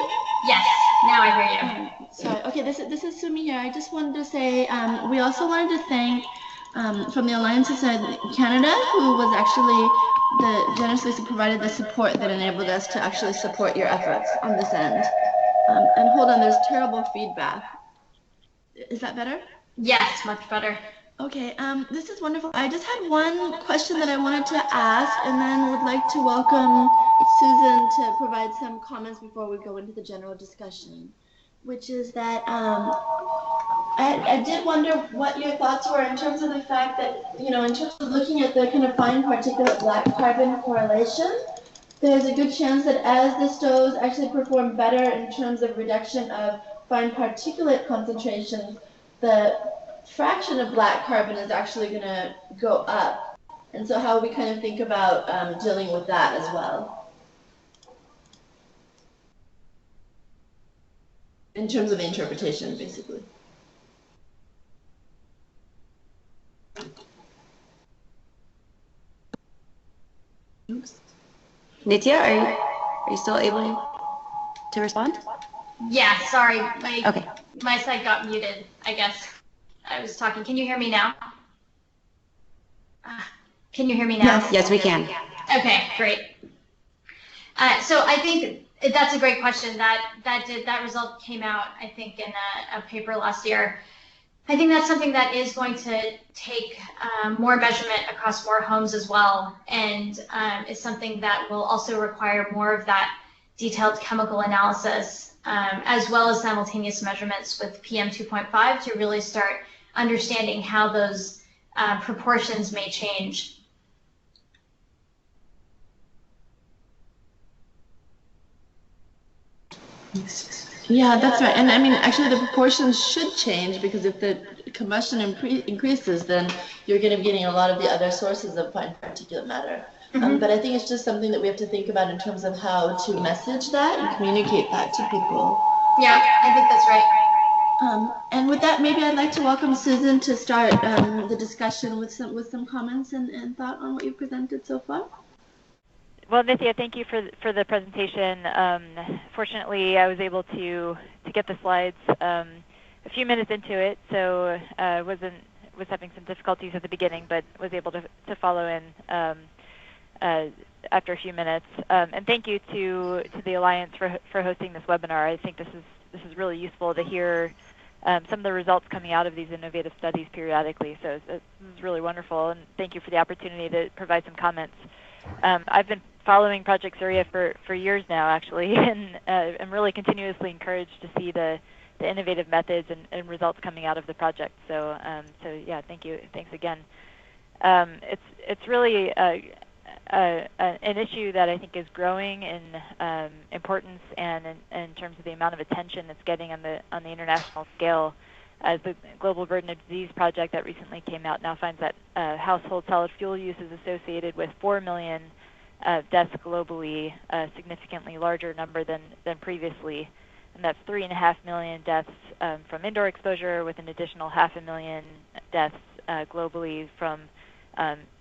Yes, now I hear you. Sorry. Okay, this is Sumi here. I just wanted to say we also wanted to thank from the Alliances in Canada, who was actually generously provided the support that enabled us to actually support your efforts on this end. And hold on, there's terrible feedback. Is that better? Yes, much better. Okay, this is wonderful. I just had one question that I wanted to ask, and then would like to welcome Susan to provide some comments before we go into the general discussion, which is that I did wonder what your thoughts were in terms of the fact that, in terms of looking at the kind of fine particulate black carbon correlation, there's a good chance that as the stoves actually perform better in terms of reduction of fine particulate concentrations, the fraction of black carbon is actually going to go up. And so how we kind of think about dealing with that as well, in terms of the interpretation, basically. Oops. Nithya, are you still able to respond? Yeah, sorry. Okay. My side got muted, I guess. I was talking. Can you hear me now? Can you hear me now? Yes, we can. Okay, great. So I think that's a great question. That result came out, I think, in a paper last year. I think that's something that is going to take more measurement across more homes as well, and is something that will also require more of that detailed chemical analysis, as well as simultaneous measurements with PM 2.5 to really start understanding how those proportions may change. Yeah, that's right. And I mean, actually, the proportions should change, because if the combustion increases, then you're going to be getting a lot of the other sources of fine particulate matter. But I think it's just something that we have to think about in terms of how to message that and communicate that to people. Yeah, I think that's right. And with that, maybe I'd like to welcome Susan to start the discussion with some comments and thought on what you've presented so far. Well, Nithya, thank you for the presentation. Fortunately, I was able to get the slides a few minutes into it, so was having some difficulties at the beginning, but was able to follow in after a few minutes. And thank you to the Alliance for hosting this webinar. I think this is really useful to hear some of the results coming out of these innovative studies periodically. So this is really wonderful, and thank you for the opportunity to provide some comments. I've been following Project Surya for years now, actually, and I'm really continuously encouraged to see the innovative methods and results coming out of the project. So yeah, thank you. Thanks again. It's really an issue that I think is growing in importance and in terms of the amount of attention it's getting on the international scale. As the Global Burden of Disease project that recently came out now finds that household solid fuel use is associated with 4 million deaths globally, a significantly larger number than previously. And that's 3.5 million deaths from indoor exposure, with an additional 500,000 deaths globally from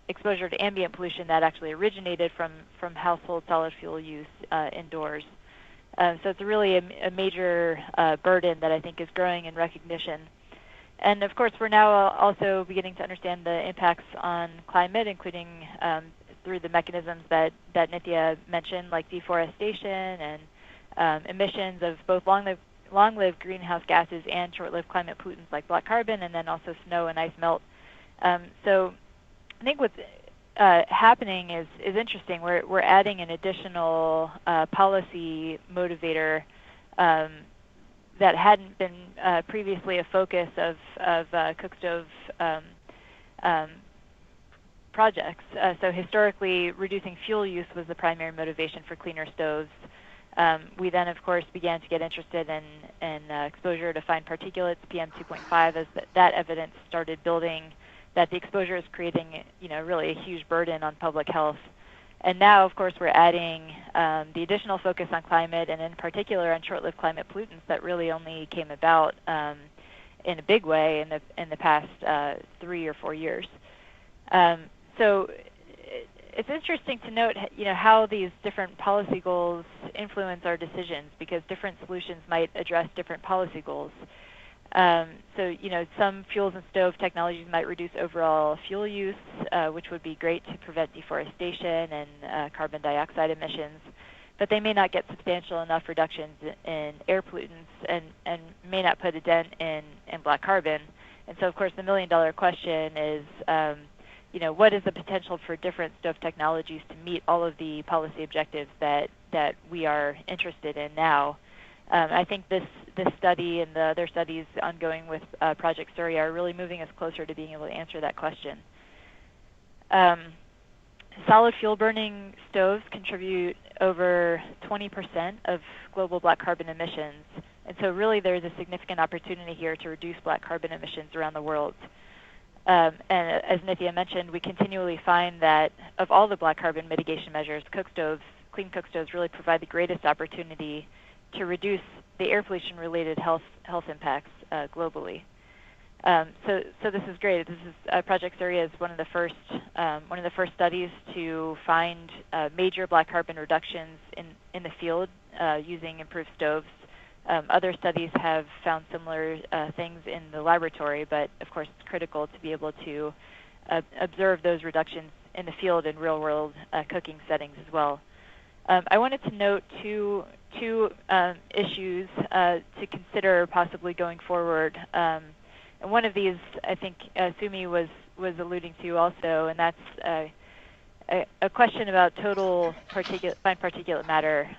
exposure to ambient pollution that actually originated from household solid fuel use indoors. So it's really a major burden that I think is growing in recognition. And of course, we're now also beginning to understand the impacts on climate, including through the mechanisms that Nithya mentioned, like deforestation and emissions of both long-lived greenhouse gases and short-lived climate pollutants like black carbon, and then also snow and ice melt. So I think what's happening is interesting. We're adding an additional policy motivator that hadn't been previously a focus of Cookstove projects. So historically, reducing fuel use was the primary motivation for cleaner stoves. We then, of course, began to get interested in exposure to fine particulates, PM 2.5, as that evidence started building that the exposure is creating, really a huge burden on public health. And now, of course, we're adding the additional focus on climate, and in particular on short-lived climate pollutants that really only came about in a big way in the past 3 or 4 years. So it's interesting to note, how these different policy goals influence our decisions, because different solutions might address different policy goals. So, some fuels and stove technologies might reduce overall fuel use, which would be great to prevent deforestation and carbon dioxide emissions, but they may not get substantial enough reductions in air pollutants and may not put a dent in black carbon. And so, of course, the million-dollar question is, what is the potential for different stove technologies to meet all of the policy objectives that we are interested in now? I think this study and the other studies ongoing with Project Surya are really moving us closer to being able to answer that question. Solid fuel burning stoves contribute over 20% of global black carbon emissions, and so really there's a significant opportunity here to reduce black carbon emissions around the world. And as Nithya mentioned, we continually find that of all the black carbon mitigation measures, clean cookstoves really provide the greatest opportunity to reduce the air pollution-related health impacts globally. So this is great. This is Project Surya is one of the first studies to find major black carbon reductions in the field using improved stoves. Other studies have found similar things in the laboratory, but of course it's critical to be able to observe those reductions in the field in real-world cooking settings as well. I wanted to note two issues to consider possibly going forward. And one of these, I think Sumi was alluding to also, and that's a question about total fine particulate matter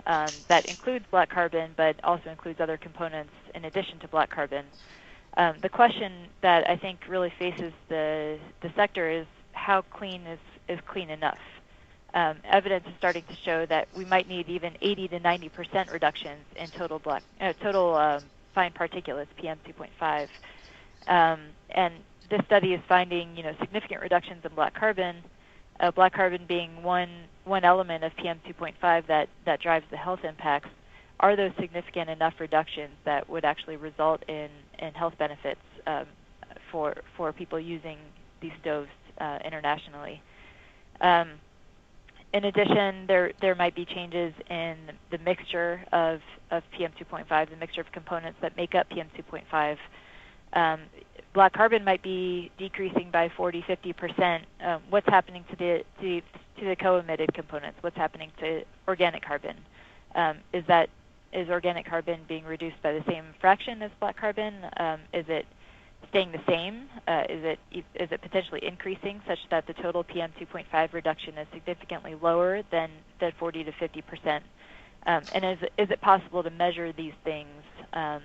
that includes black carbon, but also includes other components in addition to black carbon. The question that I think really faces the sector is how clean is clean enough? Evidence is starting to show that we might need even 80 to 90% reductions in total fine particulates, PM2.5. And this study is finding, significant reductions in black carbon being one element of PM2.5 that drives the health impacts. Are those significant enough reductions that would actually result in health benefits for people using these stoves internationally? In addition, there might be changes in the mixture of PM2.5, the mixture of components that make up PM2.5. Black carbon might be decreasing by 40, 50%. What's happening to the co-emitted components? What's happening to organic carbon? Is organic carbon being reduced by the same fraction as black carbon? Is it staying the same? Is it potentially increasing such that the total PM2.5 reduction is significantly lower than 40 to 50%? And is it possible to measure these things on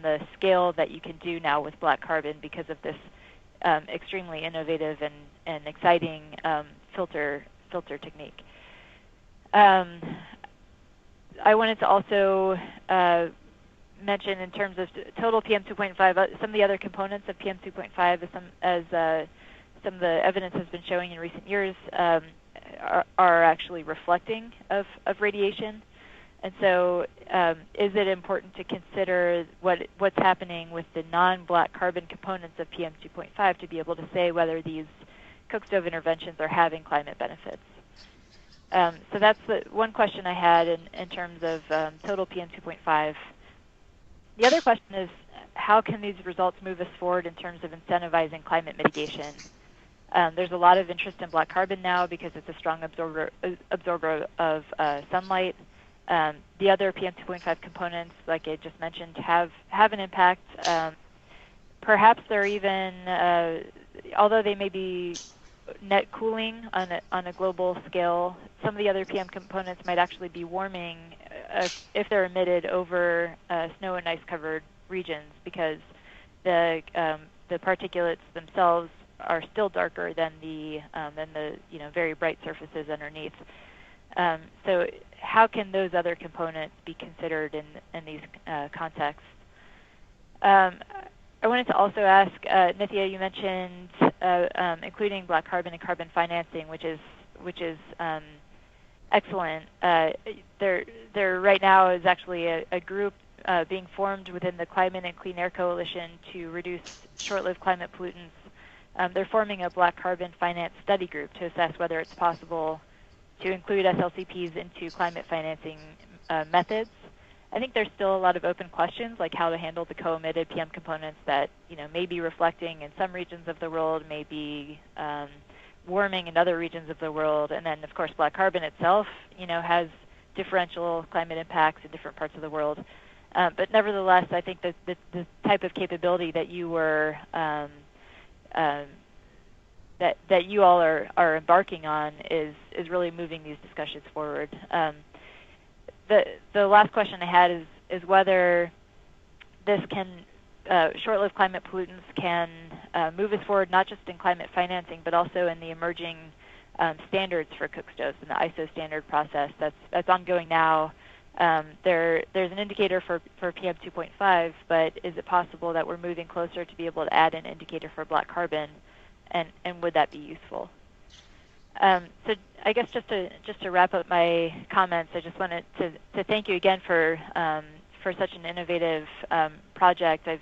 the scale that you can do now with black carbon because of this extremely innovative and exciting filter technique? I wanted to also mention in terms of total PM2.5, some of the other components of PM2.5, as some of the evidence has been showing in recent years, are actually reflecting of radiation. And so is it important to consider what's happening with the non-black carbon components of PM2.5 to be able to say whether these cookstove interventions are having climate benefits? So that's the one question I had in terms of total PM2.5. The other question is, how can these results move us forward in terms of incentivizing climate mitigation? There's a lot of interest in black carbon now because it's a strong absorber of sunlight. The other PM2.5 components, like I just mentioned, have an impact. Perhaps they're even, although they may be net cooling on a global scale, some of the other PM components might actually be warming if they're emitted over snow and ice-covered regions, because the particulates themselves are still darker than the very bright surfaces underneath. So how can those other components be considered in these contexts? I wanted to also ask, Nithya, you mentioned including black carbon and carbon financing, which is excellent. There right now is actually a group being formed within the Climate and Clean Air Coalition to reduce short-lived climate pollutants. They're forming a black carbon finance study group to assess whether it's possible to include SLCPs into climate financing methods. I think there's still a lot of open questions, like how to handle the co-emitted PM components that may be reflecting in some regions of the world, may be warming in other regions of the world, and then of course black carbon itself, has differential climate impacts in different parts of the world. But nevertheless, I think that the type of capability that you were that you all are embarking on is really moving these discussions forward. The last question I had is whether this can short-lived climate pollutants can move us forward, not just in climate financing, but also in the emerging standards for cookstoves and the ISO standard process that's ongoing now. There's an indicator for PM2.5, but is it possible that we're moving closer to be able to add an indicator for black carbon, and would that be useful? So I guess just to wrap up my comments, I just wanted to thank you again for such an innovative project. As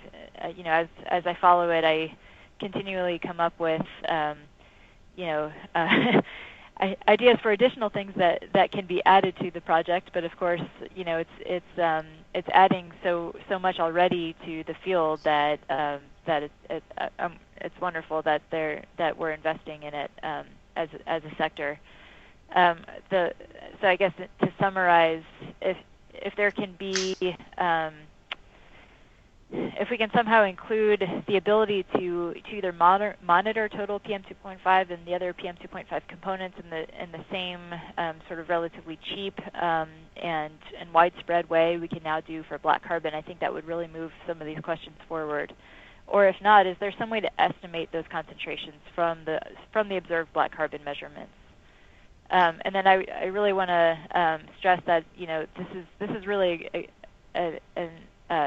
I follow it, I continually come up with ideas for additional things that can be added to the project. But of course, it's adding so much already to the field that it's wonderful that we're investing in it as a sector. So I guess to summarize, if there can be if we can somehow include the ability to either monitor total PM2.5 and the other PM2.5 components in the same sort of relatively cheap and widespread way we can now do for black carbon, I think that would really move some of these questions forward. Or if not, is there some way to estimate those concentrations from the observed black carbon measurements? And then I really want to stress that this is really an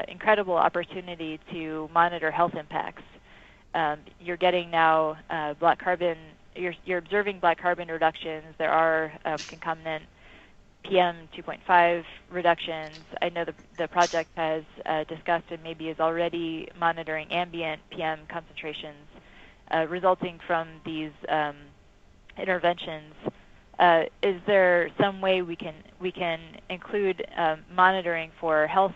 incredible opportunity to monitor health impacts. You're getting now black carbon. You're observing black carbon reductions. There are concomitant PM2.5 reductions. I know the project has discussed and maybe is already monitoring ambient PM concentrations resulting from these interventions. Is there some way we can include monitoring for health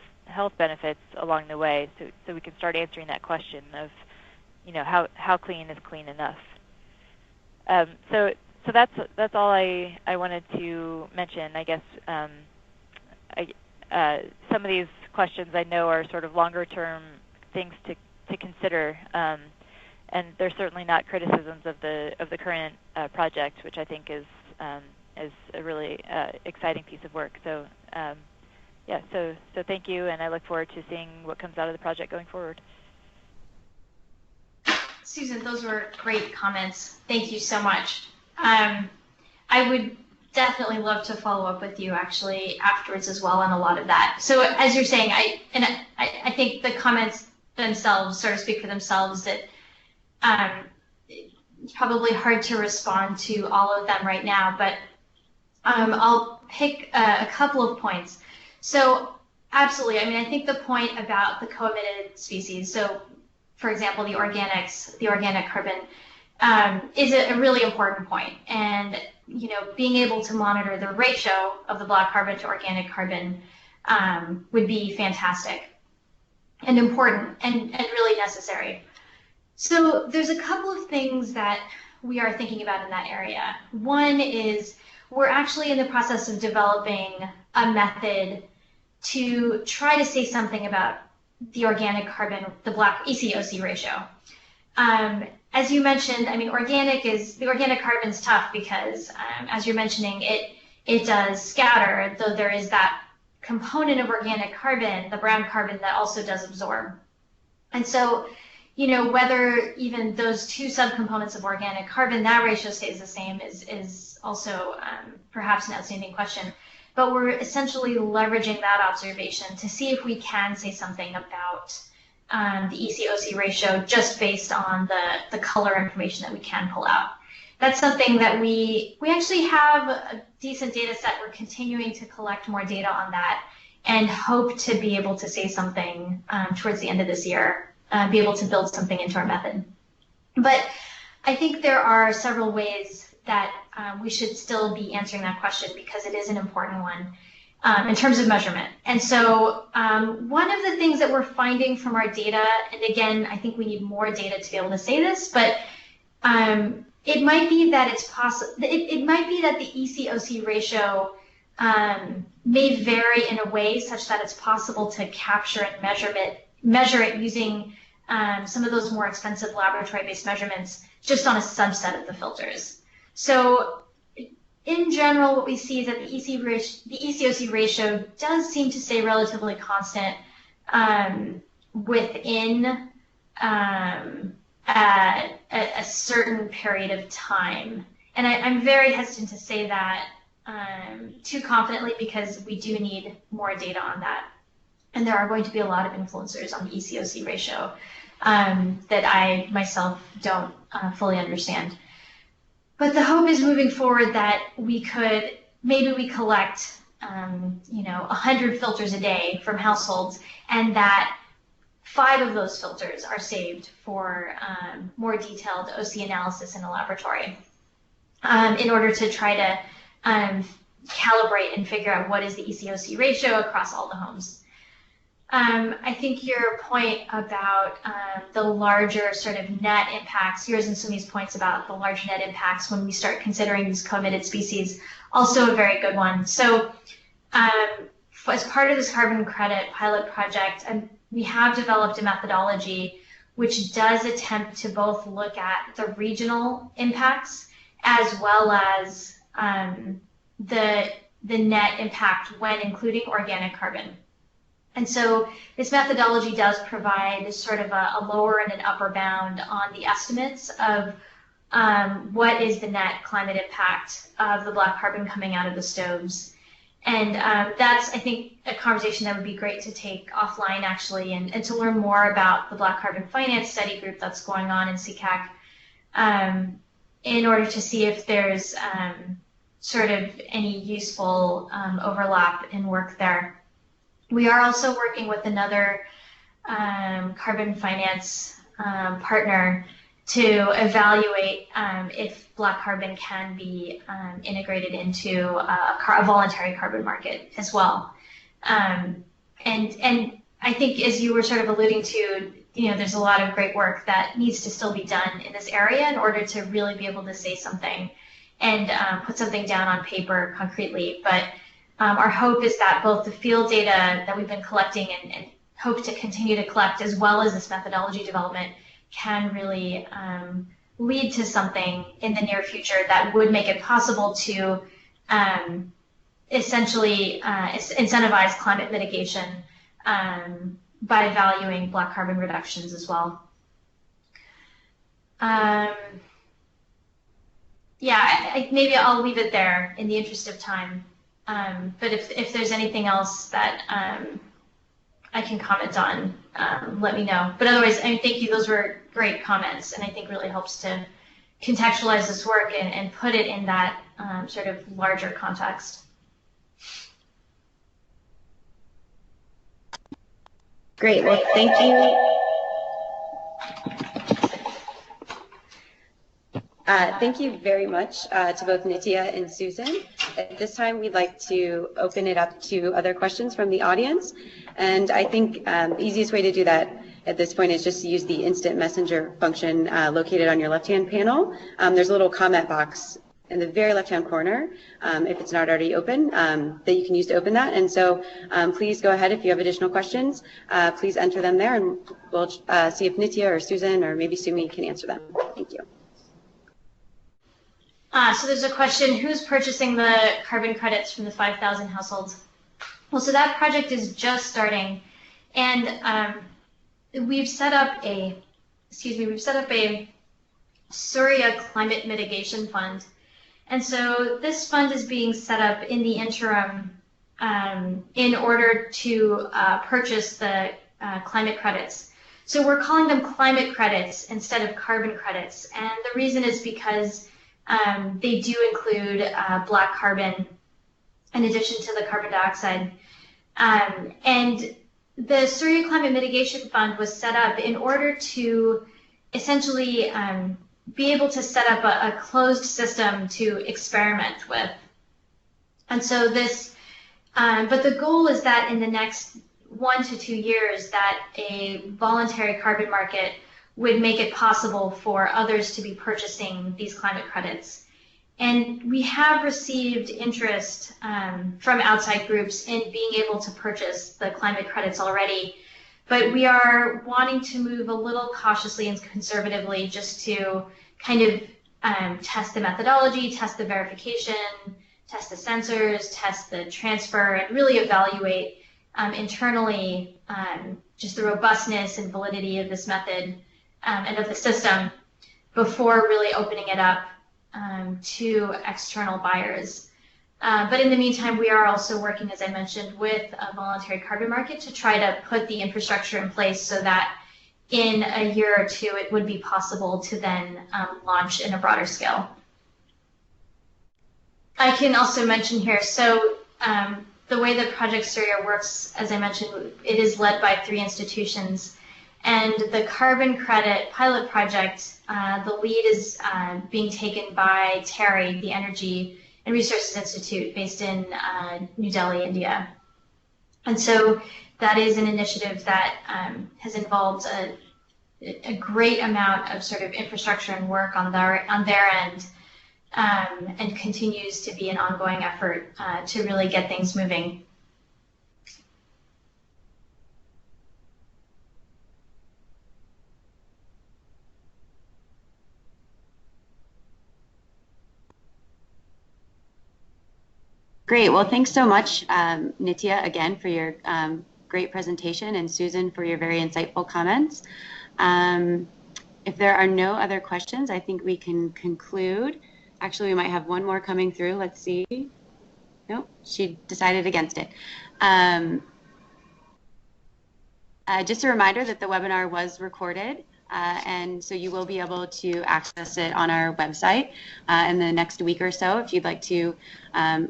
benefits along the way, so we can start answering that question of, how clean is clean enough? So that's all I wanted to mention. I guess some of these questions I know are sort of longer term things to consider, and they're certainly not criticisms of the current project, which I think is a really exciting piece of work. So so thank you, and I look forward to seeing what comes out of the project going forward. Susan, those were great comments. Thank you so much. I would definitely love to follow up with you actually afterwards as well on a lot of that. So as you're saying, I think the comments themselves sort of speak for themselves, that it's probably hard to respond to all of them right now, but I'll pick a couple of points. So absolutely, I think the point about the co-emitted species, so for example, the organic carbon, is a really important point. And being able to monitor the ratio of the black carbon to organic carbon would be fantastic and important and really necessary. So there's a couple of things that we are thinking about in that area. One is we're actually in the process of developing a method to try to say something about the organic carbon, the black EC-OC ratio. As you mentioned, the organic carbon is tough because, as you're mentioning, it does scatter, though there is that component of organic carbon, the brown carbon, that also does absorb. And so, whether even those two subcomponents of organic carbon, that ratio stays the same is also perhaps an outstanding question. But we're essentially leveraging that observation to see if we can say something about the EC-OC ratio just based on the color information that we can pull out. That's something that we actually have a decent data set. We're continuing to collect more data on that and hope to be able to say something towards the end of this year, be able to build something into our method. But I think there are several ways that we should still be answering that question because it is an important one in terms of measurement. And so one of the things that we're finding from our data, and again, I think we need more data to be able to say this, but it might be that it's possible. It might be that the EC-OC ratio may vary in a way such that it's possible to capture and measure it using some of those more expensive laboratory-based measurements just on a subset of the filters. So in general, what we see is that the EC-OC ratio does seem to stay relatively constant within a certain period of time. And I'm very hesitant to say that too confidently because we do need more data on that. And there are going to be a lot of influencers on the EC-OC ratio that I myself don't fully understand. But the hope is moving forward that we collect 100 filters a day from households, and that 5 of those filters are saved for more detailed OC analysis in a laboratory in order to try to calibrate and figure out what is the EC-OC ratio across all the homes. I think your point about the larger sort of net impacts, yours and Sumi's points about the large net impacts when we start considering these co-emitted species, also a very good one. So as part of this carbon credit pilot project, we have developed a methodology which does attempt to both look at the regional impacts as well as the net impact when including organic carbon. And so this methodology does provide sort of a lower and an upper bound on the estimates of what is the net climate impact of the black carbon coming out of the stoves. And that's, I think, a conversation that would be great to take offline, actually, and to learn more about the black carbon finance study group that's going on in CCAC in order to see if there's sort of any useful overlap in work there. We are also working with another carbon finance partner to evaluate if black carbon can be integrated into a voluntary carbon market as well. And I think, as you were sort of alluding to, there's a lot of great work that needs to still be done in this area in order to really be able to say something and put something down on paper concretely. But our hope is that both the field data that we've been collecting and hope to continue to collect, as well as this methodology development, can really lead to something in the near future that would make it possible to essentially incentivize climate mitigation by valuing black carbon reductions as well. Yeah, maybe I'll leave it there in the interest of time. But if there's anything else that I can comment on, let me know. But otherwise, thank you. Those were great comments, and I think really helps to contextualize this work and put it in that sort of larger context. Great. Well, thank you. Thank you very much to both Nithya and Susan. At this time, we'd like to open it up to other questions from the audience. And I think the easiest way to do that at this point is just to use the instant messenger function located on your left-hand panel. There's a little comment box in the very left-hand corner, if it's not already open, that you can use to open that. And so please go ahead if you have additional questions. Please enter them there, and we'll see if Nithya or Susan or maybe Sumi can answer them. Thank you. So there's a question, who's purchasing the carbon credits from the 5,000 households? Well, so that project is just starting, and we've set up a Surya Climate Mitigation Fund. And so this fund is being set up in the interim in order to purchase the climate credits. So we're calling them climate credits instead of carbon credits. And the reason is because they do include black carbon in addition to the carbon dioxide. And the Surya Climate Mitigation Fund was set up in order to essentially be able to set up a closed system to experiment with. And so this, but the goal is that in the next 1 to 2 years that a voluntary carbon market would make it possible for others to be purchasing these climate credits. And we have received interest from outside groups in being able to purchase the climate credits already, but we are wanting to move a little cautiously and conservatively just to kind of test the methodology, test the verification, test the sensors, test the transfer, and really evaluate internally just the robustness and validity of this method and of the system before really opening it up to external buyers. But in the meantime, we are also working, as I mentioned, with a voluntary carbon market to try to put the infrastructure in place so that in a year or two, it would be possible to then launch in a broader scale. I can also mention here, so the way that Project Surya works, as I mentioned, it is led by 3 institutions. And the carbon credit pilot project, the lead is being taken by TERI, the Energy and Resources Institute, based in New Delhi, India. And so that is an initiative that has involved a great amount of sort of infrastructure and work on their end, and continues to be an ongoing effort to really get things moving. Great. Well, thanks so much, Nithya, again, for your great presentation, and Susan for your very insightful comments. If there are no other questions, I think we can conclude. Actually, we might have one more coming through. Let's see. Nope, she decided against it. Just a reminder that the webinar was recorded, and so you will be able to access it on our website in the next week or so if you'd like to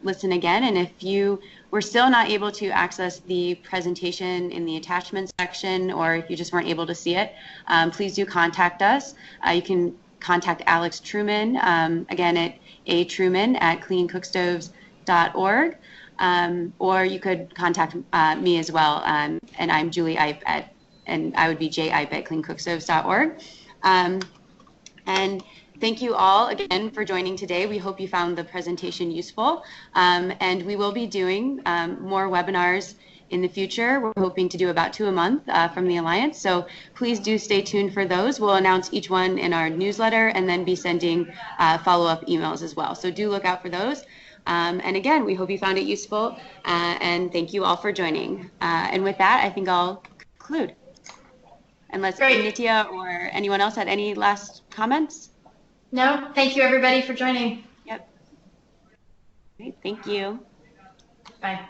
listen again. And if you were still not able to access the presentation in the attachments section, or if you just weren't able to see it, please do contact us. You can contact Alex Truman, again at atruman@cleancookstoves.org, or you could contact me as well, and I'm Julie Ipe and I would be jipe@cleancookstoves.org. And thank you all again for joining today. We hope you found the presentation useful, and we will be doing more webinars in the future. We're hoping to do about 2 a month from the Alliance, so please do stay tuned for those. We'll announce each one in our newsletter and then be sending follow-up emails as well, so do look out for those. And again, we hope you found it useful, and thank you all for joining. And with that, I think I'll conclude. Unless Nithya or anyone else had any last comments? No, thank you everybody for joining. Yep. Great, thank you. Bye.